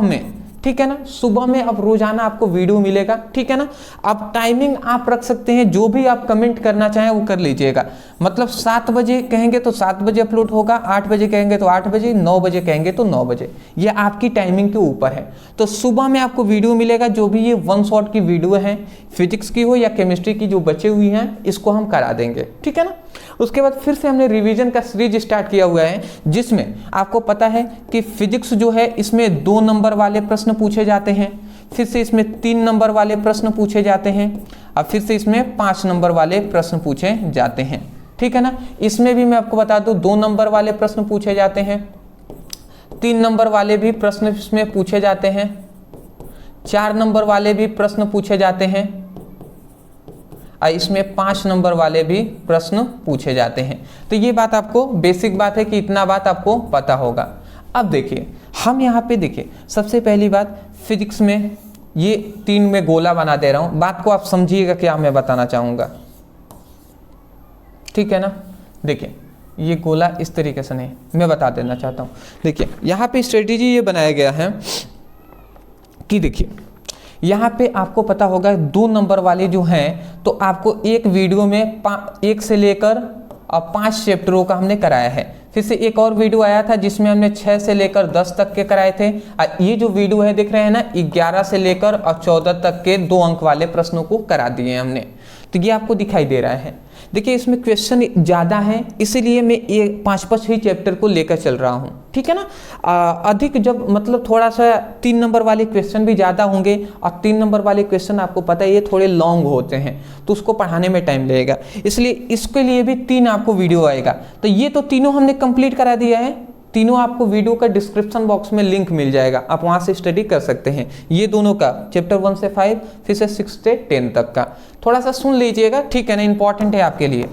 में, ठीक है ना, सुबह में अब रोजाना आपको वीडियो मिलेगा, ठीक है ना। अब टाइमिंग आप रख सकते हैं, जो भी आप कमेंट करना चाहें वो कर लीजिएगा। मतलब 7 बजे कहेंगे तो 7 बजे अपलोड होगा, 8 बजे कहेंगे तो 8 बजे, 9 बजे कहेंगे तो 9 बजे, ये आपकी टाइमिंग के ऊपर है। तो सुबह में आपको वीडियो मिलेगा, जो भी ये वन शॉट की वीडियो है, फिजिक्स की हो या केमिस्ट्री की जो बचे हुई हैं, इसको हम करा देंगे, ठीक है ना। उसके बाद फिर से हमने रिवीजन का सीरीज स्टार्ट किया हुआ है, जिसमें आपको पता है कि फिजिक्स जो है इसमें 2 नंबर वाले प्रश्न पूछे जाते हैं, फिर से इसमें 3 नंबर वाले प्रश्न पूछे जाते हैं, और फिर से इसमें 5 नंबर वाले प्रश्न पूछे जाते हैं। ठीक है ना। इसमें भी मैं आपको बता दूं 2 नंबर वाले प्रश्न पूछे जाते हैं, 3 नंबर वाले भी प्रश्न इसमें पूछे जाते हैं, 4 नंबर वाले भी प्रश्न पूछे जाते हैं, और इसमें 5 नंबर वाले भी प्रश्न पूछे जाते हैं। तो ये बात आपको बेसिक बात है कि इतना बात आपको पता होगा। अब देखिए हम यहाँ पे देखिए, सबसे पहली बात फिजिक्स में ये 3 में गोला बना दे रहा हूँ, बात को आप समझिएगा क्या मैं बताना चाहूँगा। ठीक है ना। देखिए ये गोला इस तरीके से नहीं, मैं बता देना चाहता हूँ। देखिए यहाँ पे स्ट्रेटेजी ये बनाया गया है कि देखिए यहाँ पे आपको पता होगा 2 नंबर वाले जो हैं, तो आपको एक वीडियो में 1 से लेकर 5 चैप्टरों का हमने कराया है। फिर से एक और वीडियो आया था जिसमें हमने 6 से लेकर 10 तक के कराए थे। ये जो वीडियो है देख रहे हैं ना, 11 से लेकर 14 तक के 2 अंक वाले प्रश्नों को करा दिए हमने। तो ये आपको दिखाई दे रहा है। देखिए इसमें क्वेश्चन ज़्यादा है, इसीलिए मैं ये 5-5 ही चैप्टर को लेकर चल रहा हूँ। ठीक है ना। अधिक जब मतलब थोड़ा सा 3 नंबर वाले क्वेश्चन भी ज़्यादा होंगे, और 3 नंबर वाले क्वेश्चन आपको पता है ये थोड़े लॉन्ग होते हैं, तो उसको पढ़ाने में टाइम लगेगा, इसलिए इसके लिए भी 3 आपको वीडियो आएगा। तो ये तो तीनों हमने कंप्लीट करा दिया है, तीनों आपको वीडियो का डिस्क्रिप्शन बॉक्स में लिंक मिल जाएगा, आप वहाँ से स्टडी कर सकते हैं। ये दोनों का चैप्टर 1 से 5, फिर से 6 से 10 तक का थोड़ा सा सुन लीजिएगा। ठीक है ना, इंपॉर्टेंट है आपके लिए।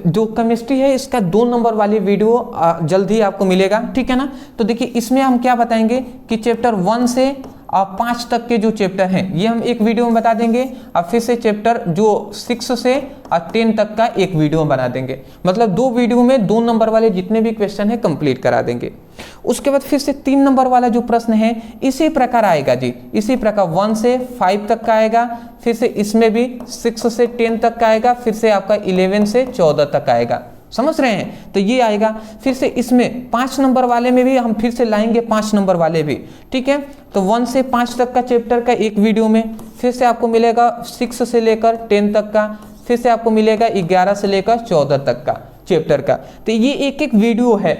जो केमिस्ट्री है इसका 2 नंबर वाली वीडियो जल्द ही आपको मिलेगा। ठीक है ना। तो देखिए इसमें हम क्या बताएंगे कि चैप्टर 1 से 5 तक के जो चैप्टर हैं ये हम एक वीडियो में बता देंगे, और फिर से चैप्टर जो 6 से 10 तक का एक वीडियो बना देंगे। मतलब 2 वीडियो में 2 नंबर वाले जितने भी क्वेश्चन है कंप्लीट करा देंगे। उसके बाद फिर से 3 नंबर वाला जो प्रश्न है इसी प्रकार आएगा जी, इसी प्रकार 1 से 5 तक का आएगा, फिर से इसमें भी 6 से 10 तक का आएगा, फिर से आपका 11 से 14 तक आएगा। समझ रहे हैं। तो ये आएगा। फिर से इसमें 5 नंबर वाले में भी हम फिर से लाएंगे 5 नंबर वाले भी। ठीक है। तो 1 से 5 तक का चैप्टर का एक वीडियो में, फिर से आपको मिलेगा 6 से लेकर 10 तक का, फिर से आपको मिलेगा 11 से लेकर 14 तक का चैप्टर का। तो ये एक एक वीडियो है।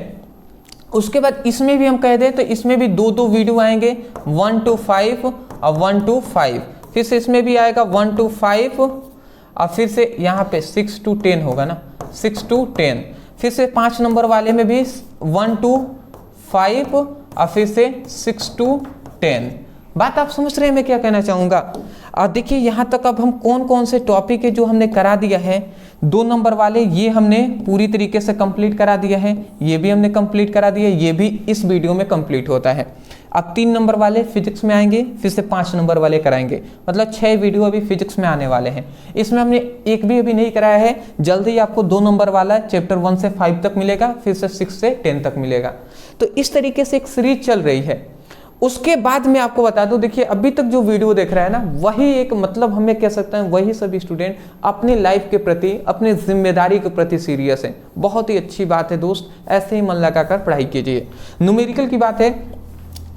उसके बाद इसमें भी हम कह दें तो इसमें भी 2-2 वीडियो आएंगे, 1 to 5 और 1 to 5। फिर से इसमें भी आएगा 1 to 5, और फिर से यहाँ पे 6 to 10 होगा ना, 6 to 10। फिर से 5 नंबर वाले में भी 1 to 5 और फिर से 6 to 10। बात आप समझ रहे हैं मैं क्या कहना चाहूँगा। और देखिए यहाँ तक अब हम कौन कौन से टॉपिक है जो हमने करा दिया है। 2 नंबर वाले ये हमने पूरी तरीके से कंप्लीट करा दिया है, ये भी हमने कंप्लीट करा दिया, ये भी इस वीडियो में कंप्लीट होता है। अब 3 नंबर वाले फिजिक्स में आएंगे, फिर से 5 नंबर वाले कराएंगे, मतलब 6 वीडियो अभी फिजिक्स में आने वाले हैं। इसमें हमने एक भी अभी नहीं कराया है, जल्द ही आपको 2 नंबर वाला चैप्टर 1 से 5 तक मिलेगा, फिर से 6 से 10 तक मिलेगा। तो इस तरीके से एक सीरीज चल रही है। उसके बाद मैं आपको बता दूं, देखिए अभी तक जो वीडियो देख रहा है ना, वही एक मतलब हमें कह सकते हैं वही सभी स्टूडेंट अपनी लाइफ के प्रति, अपनी जिम्मेदारी के प्रति सीरियस है। बहुत ही अच्छी बात है दोस्त, ऐसे ही मन लगाकर पढ़ाई कीजिए। न्यूमेरिकल की बात है,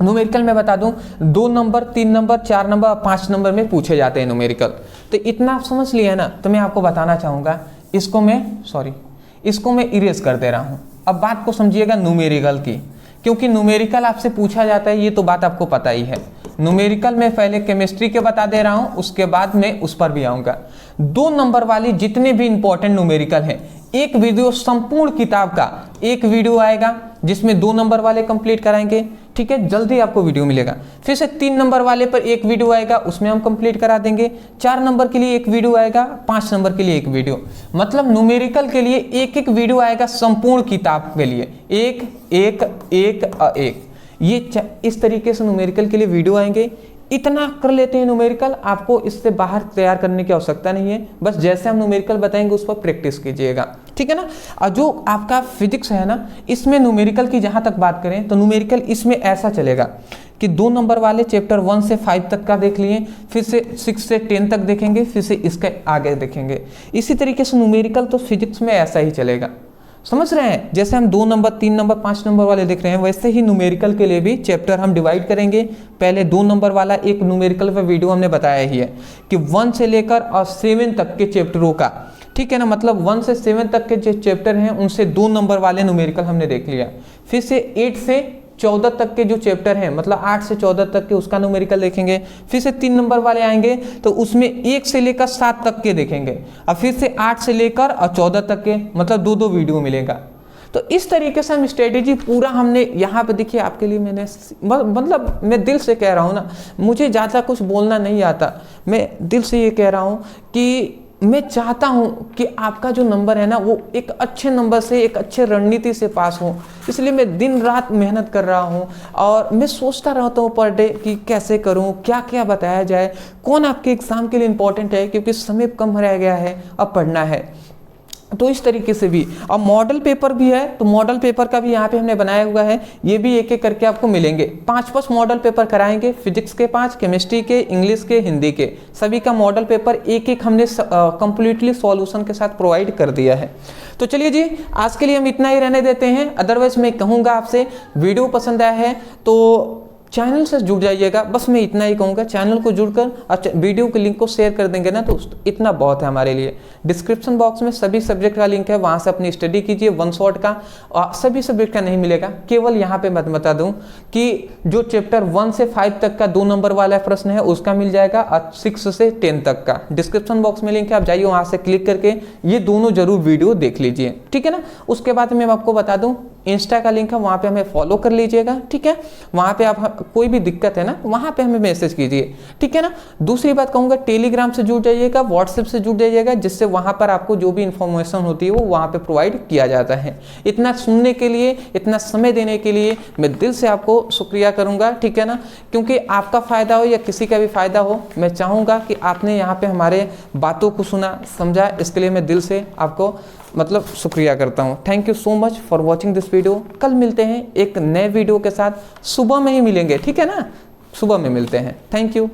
न्यूमेरिकल में बता दूं 2 नंबर, 3 नंबर, 4 नंबर, 5 नंबर में पूछे जाते हैं न्यूमेरिकल। तो इतना आप समझ लिए ना, तो मैं आपको बताना चाहूँगा, इसको मैं इरेज कर दे रहा हूँ। अब बात को समझिएगा न्यूमेरिकल की, क्योंकि न्यूमेरिकल आपसे पूछा जाता है, ये तो बात आपको पता ही है। न्यूमेरिकल में पहले केमिस्ट्री के बता दे रहा हूँ, उसके बाद मैं उस पर भी आऊँगा। 2 नंबर वाली जितने भी इंपॉर्टेंट न्यूमेरिकल हैं, एक वीडियो संपूर्ण किताब का एक वीडियो आएगा जिसमें 2 नंबर वाले कंप्लीट कराएंगे। ठीक है, जल्दी आपको वीडियो मिलेगा। फिर से 3 नंबर वाले पर एक वीडियो आएगा, उसमें हम कंप्लीट करा देंगे। 4 नंबर के लिए एक वीडियो आएगा, 5 नंबर के लिए एक वीडियो, मतलब न्यूमेरिकल के लिए एक एक वीडियो आएगा संपूर्ण किताब के लिए, एक एक एक एक। ये इस तरीके से न्यूमेरिकल के लिए वीडियो आएंगे। इतना कर लेते हैं न्यूमेरिकल, आपको इससे बाहर तैयार करने की आवश्यकता नहीं है। बस जैसे हम न्यूमेरिकल बताएंगे उस पर प्रैक्टिस कीजिएगा, ठीक है ना। और जो आपका फिजिक्स है ना, इसमें न्यूमेरिकल की जहाँ तक बात करें तो न्यूमेरिकल इसमें ऐसा चलेगा कि 2 नंबर वाले चैप्टर 1 से 5 तक का देख लिए, फिर से 6 से 10 तक देखेंगे, फिर से इसके आगे देखेंगे। इसी तरीके से न्यूमेरिकल तो फिजिक्स में ऐसा ही चलेगा, समझ रहे हैं। जैसे हम 2 नंबर, 3 नंबर, 5 नंबर वाले देख रहे हैं, वैसे ही न्यूमेरिकल के लिए भी चैप्टर हम डिवाइड करेंगे। पहले 2 नंबर वाला एक न्यूमेरिकल पर वीडियो हमने बताया ही है कि 1 से लेकर और 7 तक के चैप्टरों का ठीक है ना, मतलब 1 से 7 तक के जो चैप्टर हैं उनसे 2 नंबर वाले न्यूमेरिकल हमने देख लिया। फिर से 8 से 14 तक के जो चैप्टर हैं, मतलब 8 से 14 तक के उसका न्यूमेरिकल देखेंगे। फिर से 3 नंबर वाले आएंगे तो उसमें 1 से लेकर 7 तक के देखेंगे। अब फिर से 8 से लेकर 14 तक के, मतलब 2-2 वीडियो मिलेगा। तो इस तरीके से हम स्ट्रेटेजी पूरा हमने यहाँ पे देखिए आपके लिए मैंने, मतलब मैं दिल से कह रहा हूँ ना, मुझे ज़्यादा कुछ बोलना नहीं आता, मैं दिल से ये कह रहा हूँ कि मैं चाहता हूँ कि आपका जो नंबर है ना वो एक अच्छे नंबर से, एक अच्छे रणनीति से पास हो। इसलिए मैं दिन रात मेहनत कर रहा हूँ और मैं सोचता रहता हूँ पर डे कि कैसे करूँ, क्या क्या बताया जाए, कौन आपके एग्ज़ाम के लिए इम्पोर्टेंट है, क्योंकि समय कम रह गया है, अब पढ़ना है। तो इस तरीके से भी, और मॉडल पेपर भी है, तो मॉडल पेपर का भी यहाँ पे हमने बनाया हुआ है, ये भी एक एक करके आपको मिलेंगे। 5 मॉडल पेपर कराएंगे, फिजिक्स के 5, केमिस्ट्री के, इंग्लिश के, हिंदी के, सभी का मॉडल पेपर एक एक हमने कंप्लीटली सॉल्यूशन के साथ प्रोवाइड कर दिया है। तो चलिए जी, आज के लिए हम इतना ही रहने देते हैं। अदरवाइज मैं कहूँगा आपसे, वीडियो पसंद आया है तो चैनल से जुड़ जाइएगा, बस मैं इतना ही कहूँगा। चैनल को जुड़कर अच्छा वीडियो के लिंक को शेयर कर देंगे ना तो इतना बहुत है हमारे लिए। डिस्क्रिप्शन बॉक्स में सभी सब्जेक्ट का लिंक है, वहाँ से अपनी स्टडी कीजिए। 1 शॉट का सभी सब्जेक्ट का नहीं मिलेगा, केवल यहाँ पे मैं बता दूँ कि जो चैप्टर 1 से 5 तक का 2 नंबर वाला प्रश्न है उसका मिल जाएगा, और 6 से 10 तक का। डिस्क्रिप्शन बॉक्स में लिंक है, आप जाइए वहाँ से क्लिक करके ये दोनों जरूर वीडियो देख लीजिए, ठीक है ना। उसके बाद मैं आपको बता दूँ, इंस्टा का लिंक है, वहाँ पे हमें फॉलो कर लीजिएगा, ठीक है। वहाँ पे आप कोई भी दिक्कत है ना, वहाँ पे हमें मैसेज कीजिए, ठीक है ना। दूसरी बात कहूँगा, टेलीग्राम से जुड़ जाइएगा, व्हाट्सएप से जुड़ जाइएगा, जिससे वहाँ पर आपको जो भी इंफॉर्मेशन होती है वो वहाँ पे प्रोवाइड किया जाता है। इतना सुनने के लिए, इतना समय देने के लिए मैं दिल से आपको शुक्रिया करूँगा, ठीक है ना। क्योंकि आपका फ़ायदा हो या किसी का भी फ़ायदा हो, मैं चाहूँगा कि आपने यहाँ पर हमारे बातों को सुना, समझा, इसके लिए मैं दिल से आपको मतलब शुक्रिया करता हूँ। Thank you so much for watching this video. कल मिलते हैं एक नए वीडियो के साथ, सुबह में ही मिलेंगे, ठीक है ना, सुबह में मिलते हैं। Thank you.